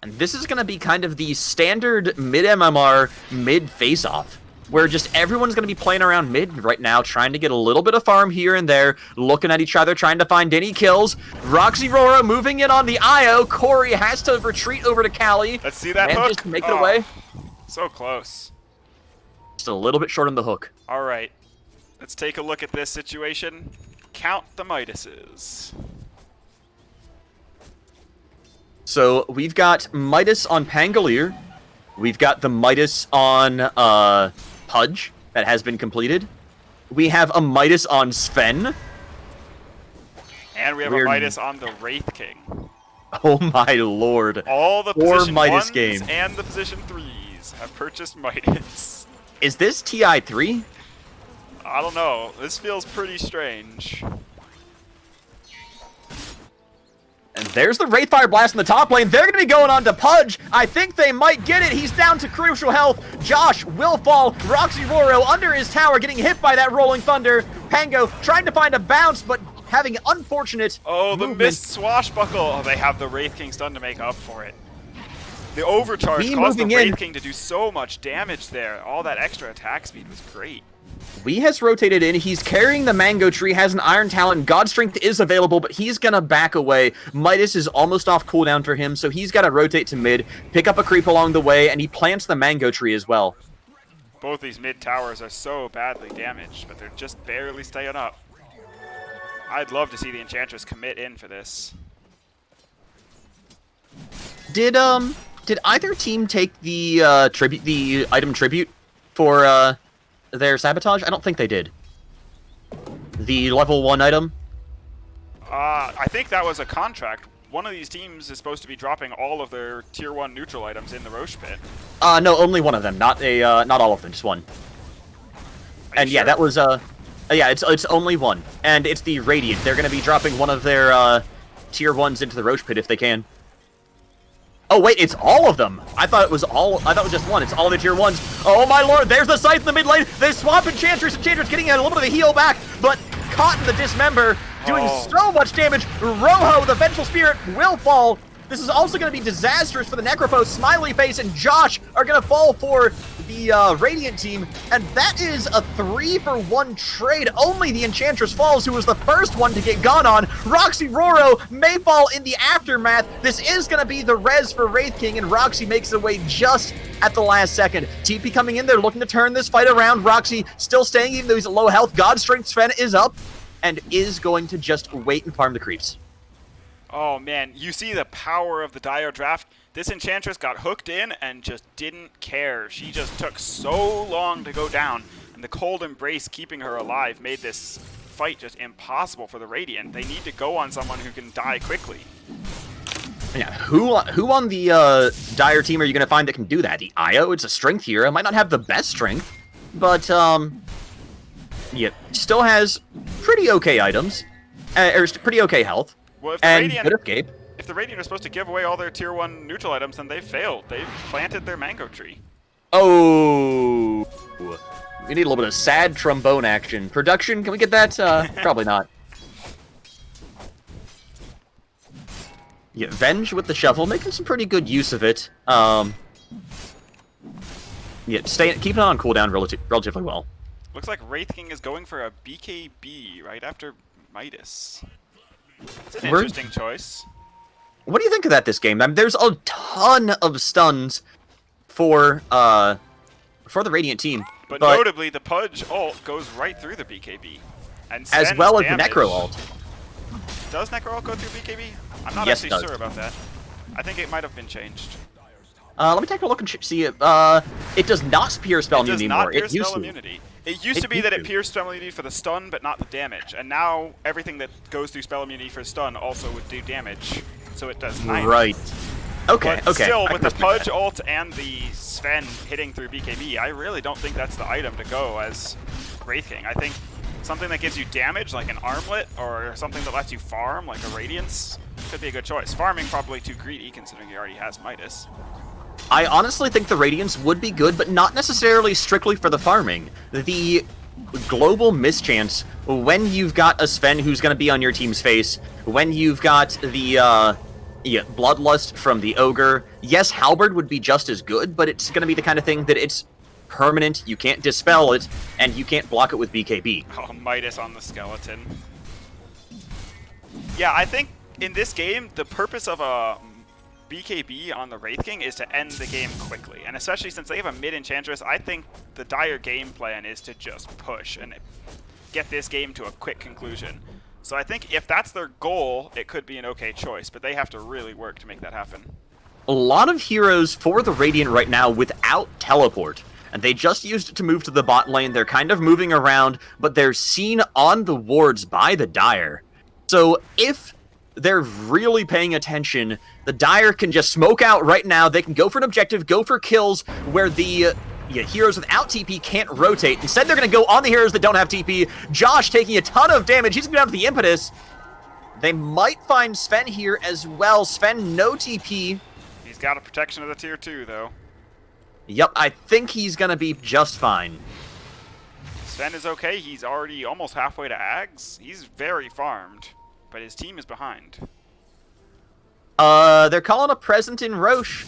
And this is going to be kind of the standard mid-MMR, mid-face-off, where just everyone's going to be playing around mid right now, trying to get a little bit of farm here and there, looking at each other, trying to find any kills. Roxy Rora moving in on the IO. Corey has to retreat over to Callie. Let's see that and hook. just make it away. So close. Just a little bit short on the hook. All right. Let's take a look at this situation. Count the Midases. So we've got Midas on Pangolier. We've got the Midas on Pudge that has been completed. We have a Midas on Sven. And we have a Midas on the Wraith King. Oh my lord. All the Four position Midas 1s game. and the position 3s have purchased Midas. Is this TI3? I don't know. This feels pretty strange. And there's the Wraithfire Blast in the top lane. They're going to be going on to Pudge. I think they might get it. He's down to crucial health. Josh will fall. Roxy Roro under his tower, getting hit by that Rolling Thunder. Pango trying to find a bounce, but having unfortunate Oh, the movement. missed swashbuckle. Oh, they have the Wraith King stun to make up for it. The overcharge caused the Wraith King to do so much damage there. All that extra attack speed was great. Wee has rotated in. He's carrying the Mango Tree, has an Iron Talent. God Strength is available, but he's going to back away. Midas is almost off cooldown for him, so he's got to rotate to mid, pick up a creep along the way, and he plants the Mango Tree as well. Both these mid towers are so badly damaged, but they're just barely staying up. I'd love to see the Enchantress commit in for this. Did either team take the item tribute for their Sabotage? I don't think they did. The level 1 item? I think that was a contract. One of these teams is supposed to be dropping all of their tier 1 neutral items in the Roche pit. No, only one of them, not all of them, just one. And yeah, sure? that was yeah, it's only one, and it's the Radiant. They're going to be dropping one of their tier 1s into the Roche pit if they can. Oh wait, it's all of them. I thought it was just one. It's all the tier 1s. Oh my lord, there's the Scythe in the mid lane. They swap Enchantress. Enchantress getting a little bit of the heal back, but caught in the Dismember, doing so much damage. Rojo, the Vengeful Spirit, will fall. This is also going to be disastrous for the Necrophos. Smiley Face and Josh are going to fall for the Radiant team, and that is a 3-for-1 trade. Only the Enchantress falls, who was the first one to get gone on. Roxy Roro may fall in the aftermath. This is going to be the res for Wraith King, and Roxy makes it away just at the last second. TP coming in there, looking to turn this fight around. Roxy still staying, even though he's at low health. God Strength Sven is up, and is going to just wait and farm the creeps. Oh man, you see the power of the Dire Draft. This Enchantress got hooked in and just didn't care. She just took so long to go down, and the Cold Embrace keeping her alive made this fight just impossible for the Radiant. They need to go on someone who can die quickly. Yeah, who on the Dire team are you going to find that can do that? The Io, it's a strength hero. Might not have the best strength, but yeah, still has pretty okay items, or pretty okay health. Well, if the And Radiant, good escape. if the Radiant are supposed to give away all their tier 1 neutral items, then they failed. They've planted their Mango Tree. Oh, we need a little bit of sad trombone action. Production, can we get that? Probably not. Yeah, Venge with the shovel, making some pretty good use of it. Yeah, keeping it on cooldown relatively well. Looks like Wraith King is going for a BKB right after Midas. It's an interesting choice. What do you think of that this game? I mean, there's a ton of stuns for the Radiant team. But notably, the Pudge ult goes right through the BKB. And as well as damage. the Necro ult. Does Necro ult go through BKB? I'm not Yes, actually sure about that. I think it might have been changed. Let me take a look and see it. It does not pierce spell immunity anymore. It used to. It used to be that it pierced spell immunity for the stun, but not the damage. And now everything that goes through spell immunity for stun also would do damage. So it does 9. Right. Okay, but okay. Still, with the Pudge ult and the Sven hitting through BKB, I really don't think that's the item to go as Wraith King. I think something that gives you damage, like an Armlet, or something that lets you farm, like a Radiance, could be a good choice. Farming probably too greedy, considering he already has Midas. I honestly think the Radiance would be good, but not necessarily strictly for the farming. The global mischance, when you've got a Sven who's going to be on your team's face, when you've got the Bloodlust from the Ogre, yes, Halberd would be just as good, but it's going to be the kind of thing that it's permanent, you can't dispel it, and you can't block it with BKB. Oh, Midas on the skeleton. Yeah, I think in this game, the purpose of a BKB on the Wraith King is to end the game quickly. And especially since they have a mid-Enchantress, I think the dire game plan is to just push and get this game to a quick conclusion. So I think if that's their goal, it could be an okay choice, but they have to really work to make that happen. A lot of heroes for the Radiant right now without teleport, and they just used it to move to the bot lane. They're kind of moving around, but they're seen on the wards by the Dire. So if they're really paying attention, the Dire can just smoke out right now. They can go for an objective, go for kills where the heroes without TP can't rotate. Instead, they're going to go on the heroes that don't have TP. Josh taking a ton of damage. He's going to go down to the Impetus. They might find Sven here as well. Sven, no TP. He's got a protection of the tier 2, though. Yep, I think he's going to be just fine. Sven is okay. He's already almost halfway to Ags. He's very farmed, but his team is behind. They're calling a present in Roche.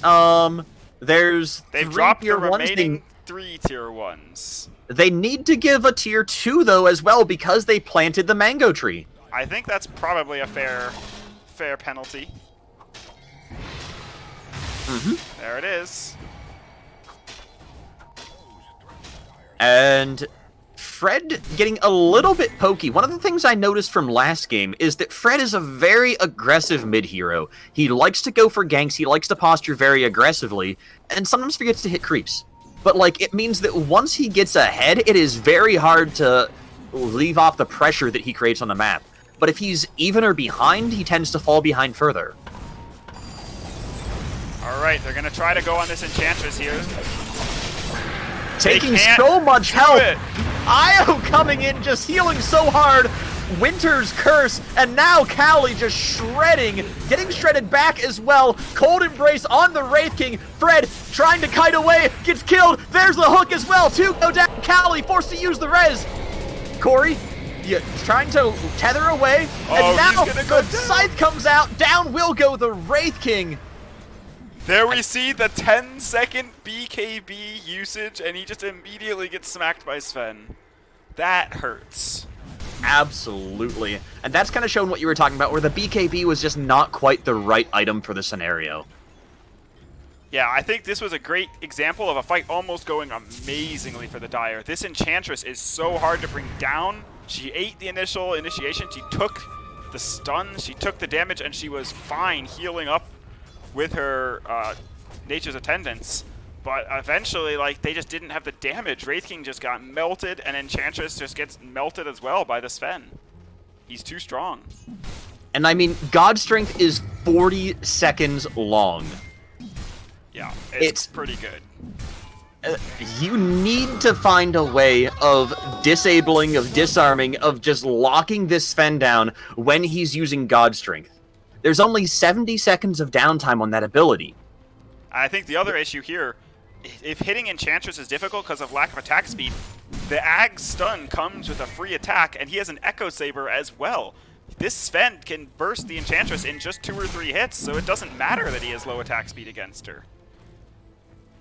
They've dropped the remaining 3 tier 1s. They need to give a tier 2 though as well because they planted the mango tree. I think that's probably a fair penalty. There it is. And Fred getting a little bit pokey. One of the things I noticed from last game is that Fred is a very aggressive mid-hero. He likes to go for ganks, he likes to posture very aggressively, and sometimes forgets to hit creeps. But, like, it means that once he gets ahead, it is very hard to leave off the pressure that he creates on the map. But if he's even or behind, he tends to fall behind further. Alright, they're going to try to go on this Enchantress here. Taking so much help. Io coming in, just healing so hard. Winter's Curse, and now Cali just shredding, getting shredded back as well. Cold Embrace on the Wraith King. Fred trying to kite away, gets killed. There's the hook as well. 2 go down. Cali forced to use the res. Corey, trying to tether away, and now the scythe comes out. Down will go the Wraith King. There we see the 10-second BKB usage, and he just immediately gets smacked by Sven. That hurts. Absolutely. And that's kind of shown what you were talking about, where the BKB was just not quite the right item for the scenario. Yeah, I think this was a great example of a fight almost going amazingly for the Dire. This Enchantress is so hard to bring down. She ate the initial initiation, she took the stun, she took the damage, and she was fine healing up with her Nature's Attendants, but eventually, like, they just didn't have the damage. Wraith King just got melted, and Enchantress just gets melted as well by the Sven. He's too strong. And I mean, God Strength is 40 seconds long. Yeah, it's pretty good. You need to find a way of disabling, of disarming, of just locking this Sven down when he's using God Strength. There's only 70 seconds of downtime on that ability. I think the other issue here, if hitting Enchantress is difficult because of lack of attack speed, the Ag stun comes with a free attack, and he has an Echo Saber as well. This Sven can burst the Enchantress in just 2 or 3 hits, so it doesn't matter that he has low attack speed against her.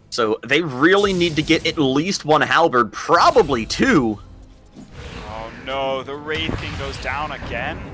So they really need to get at least 1 Halberd, probably 2. Oh no, the Wraith King goes down again.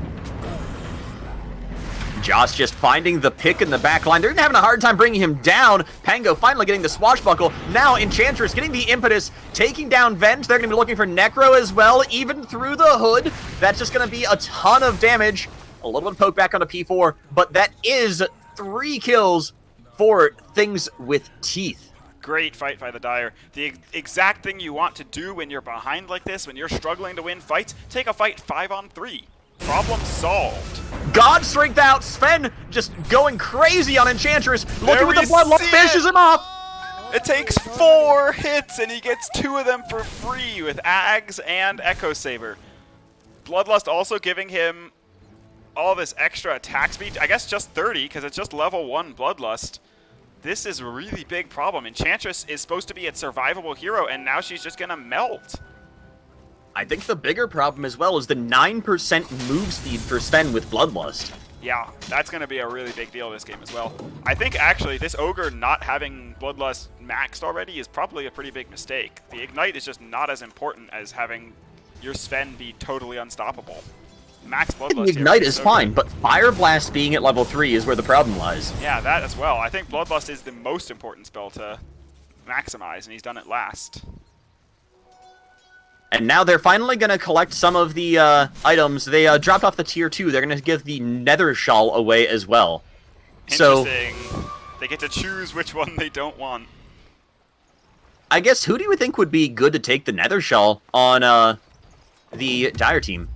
Joss just finding the pick in the back line. They're having a hard time bringing him down. Pango finally getting the swashbuckle. Now Enchantress getting the impetus, taking down Vent. They're going to be looking for Necro as well, even through the hood. That's just going to be a ton of damage. A little bit of poke back on a P4, but that is 3 kills for Things with Teeth. Great fight by the Dire. The exact thing you want to do when you're behind like this, when you're struggling to win fights, take a fight 5-on-3. Problem solved. God strength out. Sven just going crazy on Enchantress. Looking with the Bloodlust, finishes him off. It takes 4 hits, and he gets 2 of them for free with Ags and Echo Saber. Bloodlust also giving him all this extra attack speed. I guess just 30, because it's just level 1 Bloodlust. This is a really big problem. Enchantress is supposed to be a survivable hero, and now she's just going to melt. I think the bigger problem as well is the 9% move speed for Sven with Bloodlust. Yeah, that's going to be a really big deal this game as well. I think actually this Ogre not having Bloodlust maxed already is probably a pretty big mistake. The Ignite is just not as important as having your Sven be totally unstoppable. Max Bloodlust The Ignite is fine, but Fire Blast being at level 3 is where the problem lies. Yeah, that as well. I think Bloodlust is the most important spell to maximize, and he's done it last. And now they're finally going to collect some of the items. They dropped off the tier 2. They're going to give the Nether Shawl away as well. Interesting. So, they get to choose which one they don't want. I guess who do you think would be good to take the Nether Shawl on the Dire team?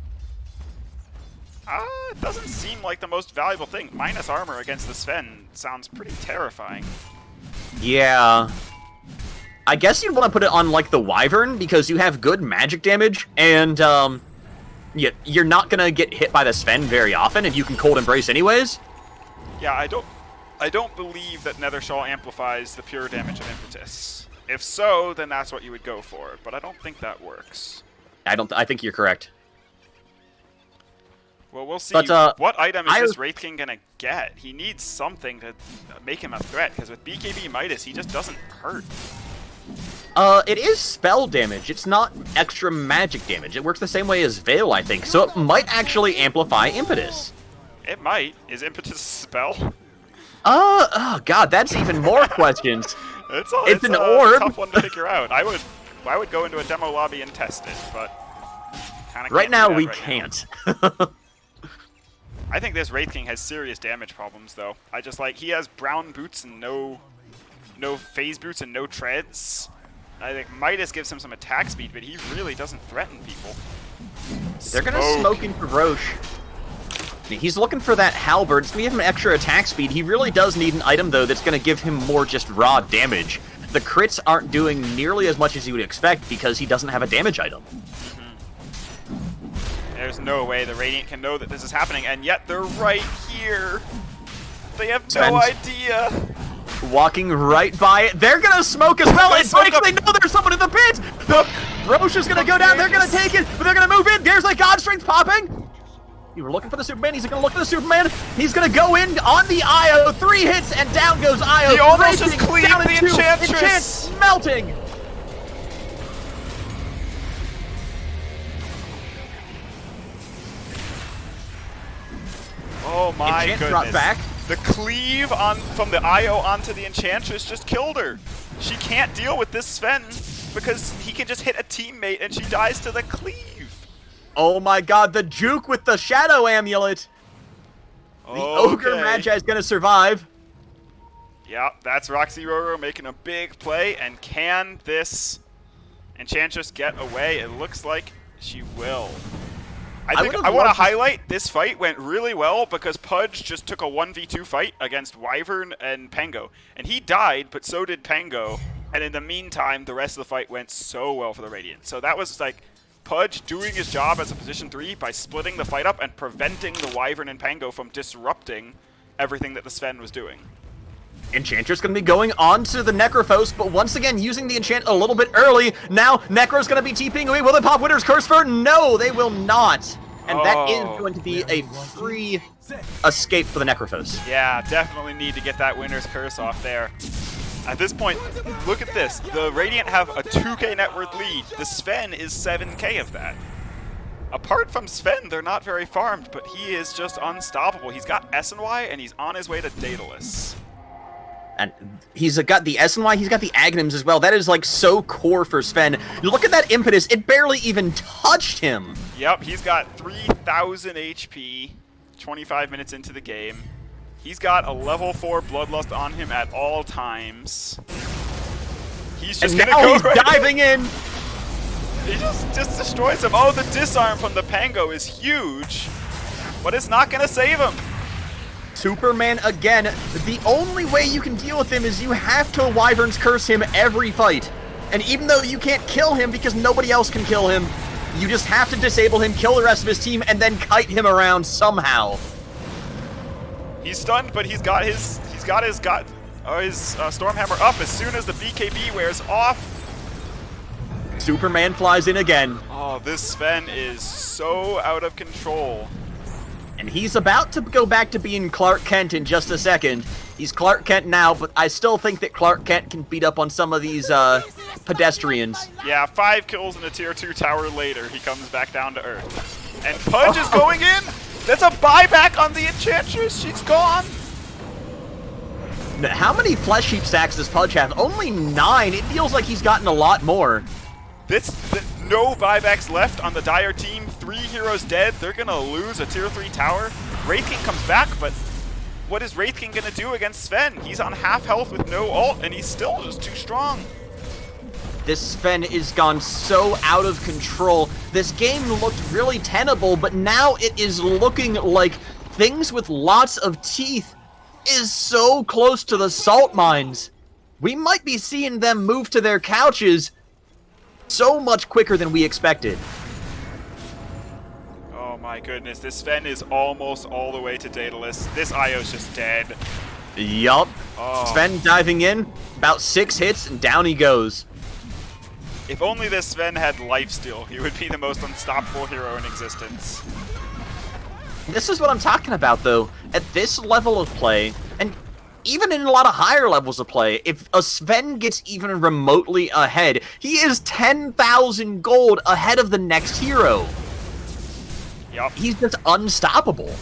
It doesn't seem like the most valuable thing. Minus armor against the Sven sounds pretty terrifying. Yeah. I guess you'd want to put it on, like, the Wyvern, because you have good magic damage, and, you're not gonna get hit by the Sven very often, and you can Cold Embrace anyways. Yeah, I don't believe that Nether Shawl amplifies the pure damage of Impetus. If so, then that's what you would go for, but I don't think that works. I think you're correct. Well, we'll see. But, what item is this Wraith King gonna get? He needs something to make him a threat, because with BKB Midas, he just doesn't hurt. It is spell damage. It's not extra magic damage. It works the same way as Veil, I think, so it might actually amplify Impetus. It might. Is Impetus a spell? Oh god, that's even more questions. It's an orb. Tough one to figure out. I would go into a demo lobby and test it, but kind of right now we can't. I think this Wraith King has serious damage problems, though. He has brown boots and no phase boots and no treads. I think Midas gives him some attack speed, but he really doesn't threaten people. They're going to smoke into Roche. He's looking for that halberd. It's going to give him extra attack speed. He really does need an item, though, that's going to give him more just raw damage. The crits aren't doing nearly as much as you would expect because he doesn't have a damage item. There's no way the Radiant can know that this is happening, and yet they're right here. They have no idea. Walking right by it. They're going to smoke as well. It's like they know there's someone in the pit. Roche is going to go down. They're going to take it, but they're going to move in. There's a God Strength popping. You were looking for the Superman. He's going to look for the Superman. He's going to go in on the Io. 3 hits, and down goes Io. He almost just cleaved the Enchantress. Enchant melting. Oh my goodness. Dropped back. The cleave from the Io onto the Enchantress just killed her. She can't deal with this Sven because he can just hit a teammate and she dies to the cleave. Oh my god, the juke with the Shadow Amulet. The Ogre Magi is going to survive. Yeah, that's Roxy Roro making a big play, and can this Enchantress get away? It looks like she will. I want to highlight this fight went really well because Pudge just took a 1v2 fight against Wyvern and Pango. And he died, but so did Pango. And in the meantime, the rest of the fight went so well for the Radiant. So that was like Pudge doing his job as a position 3 by splitting the fight up and preventing the Wyvern and Pango from disrupting everything that the Sven was doing. Enchantress going to be going on to the Necrophos, but once again using the enchant a little bit early. Now Necro's going to be TPing away. Will they pop Winter's Curse for? No, they will not. And that is going to be a free escape for the Necrophos. Yeah, definitely need to get that Winter's Curse off there. At this point, look at this. The Radiant have a 2k net worth lead. The Sven is 7k of that. Apart from Sven, they're not very farmed, but he is just unstoppable. He's got S and Y, and he's on his way to Daedalus. And he's got the S and Y, he's got the Aghanims as well. That is like so core for Sven. Look at that impetus, it barely even touched him. Yep, he's got 3,000 HP, 25 minutes into the game. He's got a level 4 Bloodlust on him at all times. He's just and gonna now go he's right diving in. He just destroys him. Oh, the disarm from the Pango is huge, but it's not gonna save him. Superman again. The only way you can deal with him is you have to Wyvern's Curse him every fight. And even though you can't kill him because nobody else can kill him, you just have to disable him, kill the rest of his team, and then kite him around somehow. He's stunned, but he's got his Stormhammer up as soon as the BKB wears off. Superman flies in again. Oh, this Sven is so out of control. And he's about to go back to being Clark Kent in just a second. He's Clark Kent now, but I still think that Clark Kent can beat up on some of these pedestrians. Yeah, 5 kills in a tier 2 tower later, he comes back down to Earth. And Pudge is going in! That's a buyback on the Enchantress! She's gone! How many Flesh Heap stacks does Pudge have? Only 9. It feels like he's gotten a lot more. No buybacks left on the Dire team. 3 heroes dead. They're gonna lose a tier 3 tower. Wraith King comes back, but what is Wraith King gonna do against Sven? He's on half health with no ult, and he's still just too strong. This Sven is gone so out of control. This game looked really tenable, but now it is looking like things with lots of teeth is so close to the salt mines. We might be seeing them move to their couches so much quicker than we expected. Oh my goodness, this Sven is almost all the way to Daedalus. This Io's just dead. Yup. Oh. Sven diving in, about 6 hits, and down he goes. If only this Sven had lifesteal, he would be the most unstoppable hero in existence. This is what I'm talking about, though. At this level of play, and even in a lot of higher levels of play, if a Sven gets even remotely ahead, he is 10,000 gold ahead of the next hero. Yup. He's just unstoppable.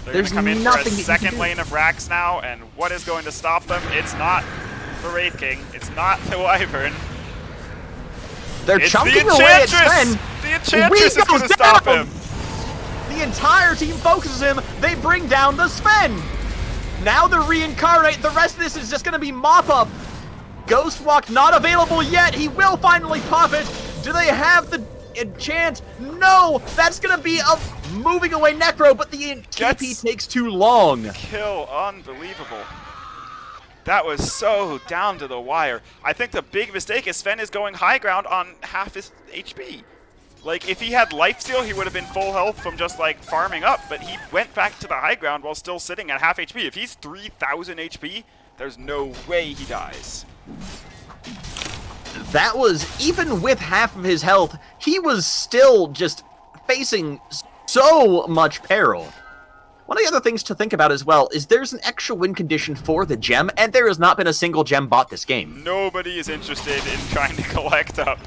There's There's gonna come in nothing for a that you second can do. lane of Rax now, and what is going to stop them? It's not the Wraith King. It's not the Wyvern. They're It's chunking the away at Enchantress! Sven. The Enchantress is going to goes stop down! him. The entire team focuses him. They bring down the Sven. Now the reincarnate. The rest of this is just going to be mop-up. Ghost Walk not available yet. He will finally pop it. Do they have the enchant? No. That's going to be a moving away Necro, but the TP takes too long. Kill, unbelievable. That was so down to the wire. I think the big mistake is Sven is going high ground on half his HP. Like, if he had lifesteal, he would have been full health from just, like, farming up, but he went back to the high ground while still sitting at half HP. If he's 3,000 HP, there's no way he dies. That was, even with half of his health, he was still just facing so much peril. One of the other things to think about as well is there's an extra win condition for the gem, and there has not been a single gem bought this game. Nobody is interested in trying to collect up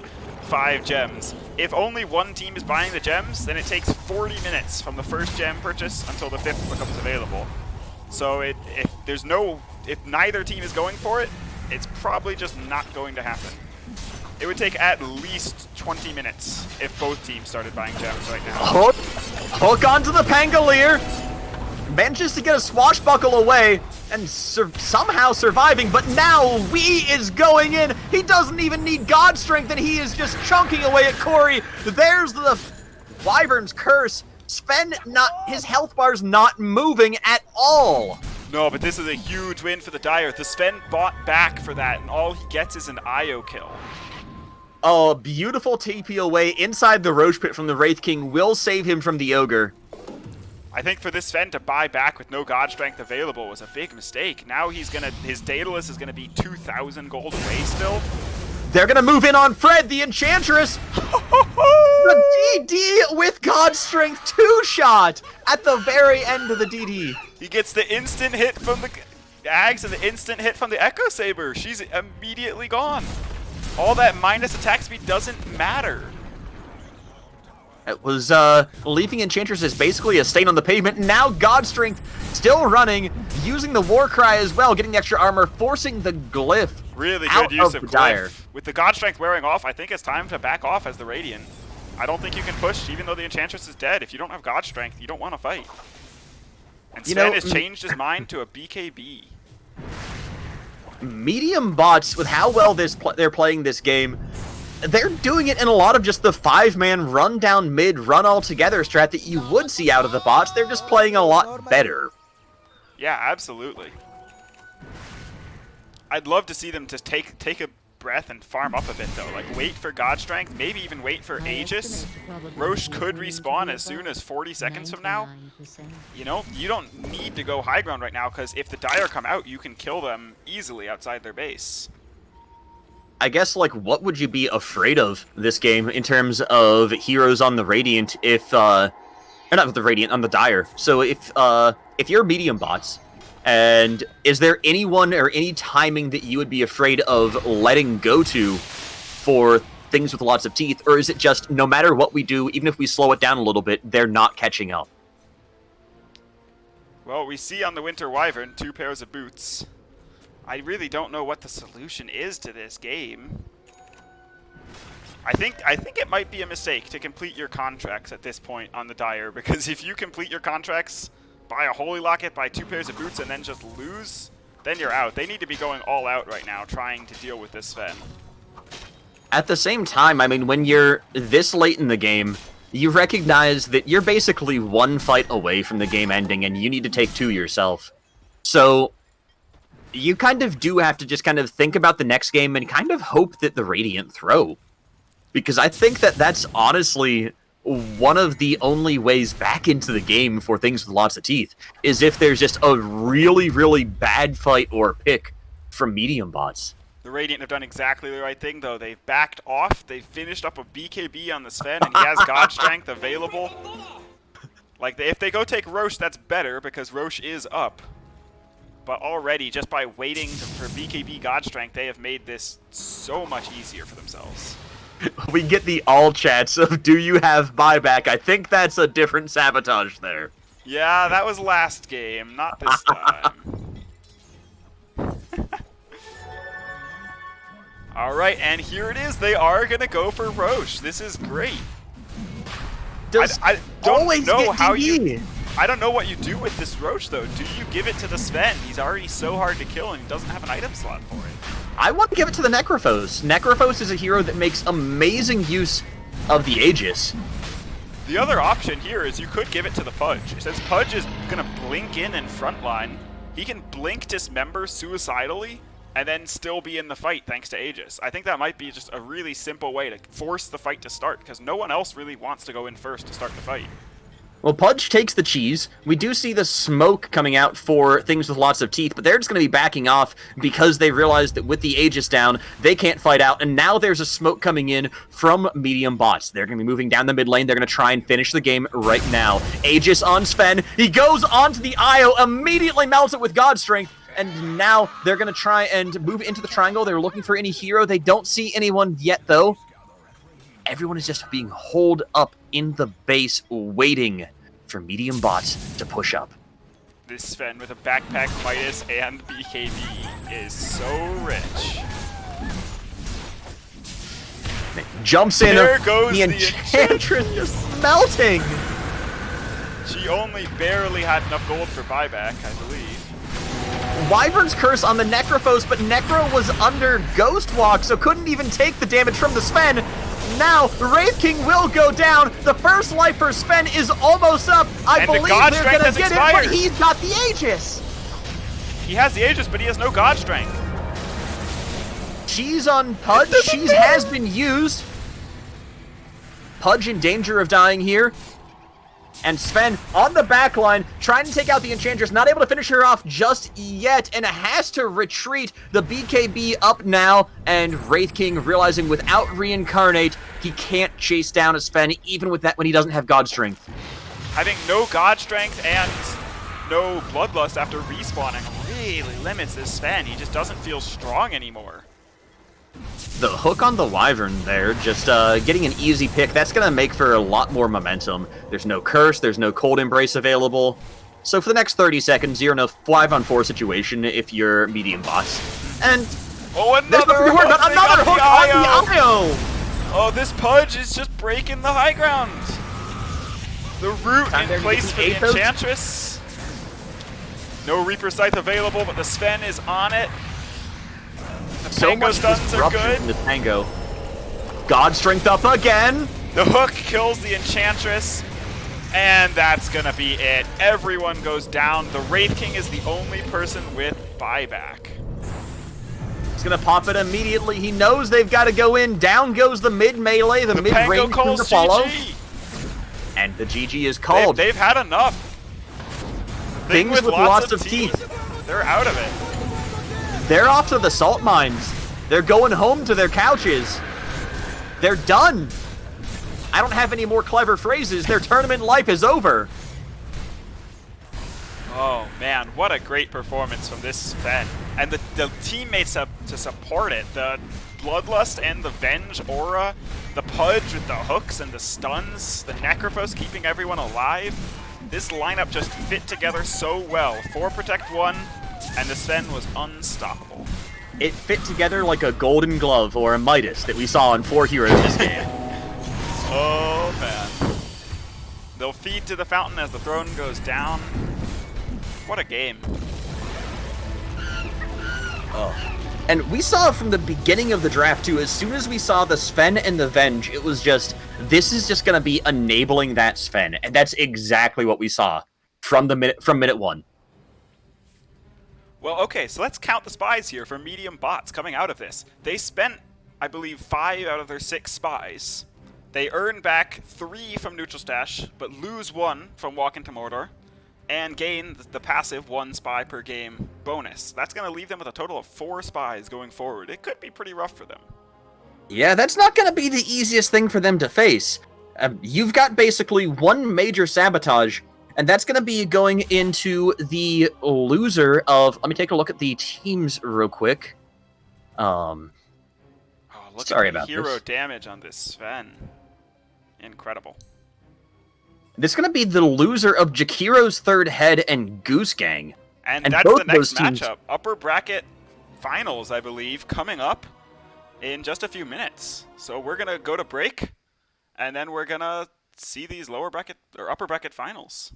5 gems. If only one team is buying the gems, then it takes 40 minutes from the first gem purchase until the 5th becomes available. So if neither team is going for it, it's probably just not going to happen. It would take at least 20 minutes if both teams started buying gems right now. Hook onto the Pangolier. Manages to get a swashbuckle away and somehow surviving, but now Wee is going in. He doesn't even need God Strength, and he is just chunking away at Corey. There's the Wyvern's Curse. Sven, his health bar's not moving at all. No, but this is a huge win for the Dire. The Sven bought back for that, and all he gets is an IO kill. Oh, beautiful TP away inside the Roche Pit from the Wraith King will save him from the Ogre. I think for this Sven to buy back with no God Strength available was a big mistake. Now his Daedalus is gonna be 2,000 gold away still. They're gonna move in on Fred, the Enchantress. The DD with God Strength 2-shot at the very end of the DD. He gets the instant hit from the Ags and the instant hit from the Echo Saber. She's immediately gone. All that minus attack speed doesn't matter. It was leaving Enchantress as basically a stain on the pavement. Now God Strength still running, using the War Cry as well, getting the extra armor, forcing the Glyph Really out good use of of the Dire. Glyph. With the God Strength wearing off, I think it's time to back off as the Radiant. I don't think you can push, even though the Enchantress is dead. If you don't have God Strength, you don't want to fight. And Sven has changed his mind to a BKB. Medium bots, with how well they're playing this game, they're doing it in a lot of just the 5-man run down mid, run all together strat that you would see out of the bots. They're just playing a lot better. Yeah, absolutely. I'd love to see them just take a breath and farm up a bit though. Like wait for God Strength, maybe even wait for Aegis. Roche could respawn as soon as 40 seconds from now. You know, you don't need to go high ground right now because if the Dire come out, you can kill them easily outside their base. I guess, like, what would you be afraid of this game in terms of heroes on the Radiant if, or not with the Radiant, on the Dire. So if you're medium bots, and is there anyone or any timing that you would be afraid of letting go to for things with lots of teeth, or is it just no matter what we do, even if we slow it down a little bit, they're not catching up? Well, we see on the Winter Wyvern 2 pairs of boots. I really don't know what the solution is to this game. I think it might be a mistake to complete your contracts at this point on the Dire, because if you complete your contracts, buy a Holy Locket, buy 2 pairs of boots, and then just lose, then you're out. They need to be going all out right now, trying to deal with this Sven. At the same time, I mean, when you're this late in the game, you recognize that you're basically 1 fight away from the game ending, and you need to take 2 yourself. So you kind of do have to just kind of think about the next game and kind of hope that the Radiant throw. Because I think that that's honestly one of the only ways back into the game for things with lots of teeth, is if there's just a really, really bad fight or pick from medium bots. The Radiant have done exactly the right thing, though. They've backed off, they've finished up a BKB on the Sven, and he has God Strength available. Like, if they go take Roche, that's better, because Roche is up. But already, just by waiting for BKB God Strength, they have made this so much easier for themselves. We get the all chats of, do you have buyback? I think that's a different Sabotage there. Yeah, that was last game, not this time. Alright, and here it is. They are going to go for Roche. This is great. I don't know how you... I don't know what you do with this Roche, though. Do you give it to the Sven? He's already so hard to kill, and he doesn't have an item slot for it. I want to give it to the Necrophos. Necrophos is a hero that makes amazing use of the Aegis. The other option here is you could give it to the Pudge. Since Pudge is going to blink in frontline, he can blink Dismember suicidally and then still be in the fight thanks to Aegis. I think that might be just a really simple way to force the fight to start, because no one else really wants to go in first to start the fight. Well, Pudge takes the cheese. We do see the smoke coming out for things with lots of teeth, but they're just going to be backing off because they realized that with the Aegis down, they can't fight out, and now there's a smoke coming in from medium bots. They're going to be moving down the mid lane. They're going to try and finish the game right now. Aegis on Sven. He goes onto the Io, immediately melts it with God Strength, and now they're going to try and move into the triangle. They're looking for any hero. They don't see anyone yet, though. Everyone is just being holed up in the base, waiting for medium bots to push up. This Sven with a backpack, Midas, and BKB is so rich. Jumps in. There goes the Enchantress just melting. She only barely had enough gold for buyback, I believe. Wyvern's Curse on the Necrophos, but Necro was under Ghost Walk, so couldn't even take the damage from the Sven. Now, Wraith King will go down. The first life for Sven is almost up. I believe they're going to get it, but he's got the Aegis. He has the Aegis, but he has no God Strength. Cheese on Pudge. Cheese has been used. Pudge in danger of dying here. And Sven on the back line, trying to take out the Enchantress, not able to finish her off just yet, and has to retreat. The BKB up now, and Wraith King realizing without Reincarnate, he can't chase down a Sven, even with that when he doesn't have God Strength. Having no God Strength and no Bloodlust after respawning really limits this Sven. He just doesn't feel strong anymore. The hook on the Wyvern there, just getting an easy pick. That's going to make for a lot more momentum. There's no Curse, there's no Cold Embrace available. So for the next 30 seconds, you're in a 5-on-4 situation if you're medium bots. And oh, another hook! Another hook on the IO! Oh, this Pudge is just breaking the high ground. The root in place for the Enchantress. No Reaper Scythe available, but the Sven is on it. The So Pango much stuns are good. disruption in the Tango. God Strength up again! The hook kills the Enchantress. And that's gonna be it. Everyone goes down. The Wraith King is the only person with buyback. He's gonna pop it immediately. He knows they've got to go in. Down goes the mid melee, the mid Pango range calls to follow. GG. And the GG is called. They've had enough. Thing Things with lots of teeth. They're out of it. They're off to the salt mines. They're going home to their couches. They're done. I don't have any more clever phrases. Their tournament life is over. Oh man, what a great performance from this Sven. And the teammates to support it. The Bloodlust and the Venge aura, the Pudge with the hooks and the stuns, the Necrophos keeping everyone alive. This lineup just fit together so well. 4 Protect 1, and the Sven was unstoppable. It fit together like a golden glove or a Midas that we saw in 4 Heroes this game. Oh man. They'll feed to the fountain as the throne goes down. What a game. Oh. And we saw from the beginning of the draft too, as soon as we saw the Sven and the Venge, it was just, this is just going to be enabling that Sven. And that's exactly what we saw from minute 1. Well, okay, so let's count the spies here for medium bots coming out of this. They spent, I believe, 5 out of their 6 spies. They earn back 3 from Neutral Stash, but lose 1 from Walk into Mordor, and gain the passive 1 spy per game bonus. That's going to leave them with a total of 4 spies going forward. It could be pretty rough for them. Yeah, that's not going to be the easiest thing for them to face. You've got basically 1 major sabotage, and that's going to be going into the loser of... Let me take a look at the teams real quick. Oh, look Sorry at the about hero this. damage on this Sven. Incredible. This is going to be the loser of Jakiro's third head and Goose Gang. And And that's both the of next those teams- matchup. Upper bracket finals, I believe, coming up in just a few minutes. So we're going to go to break, and then we're going to see these lower bracket or upper bracket finals.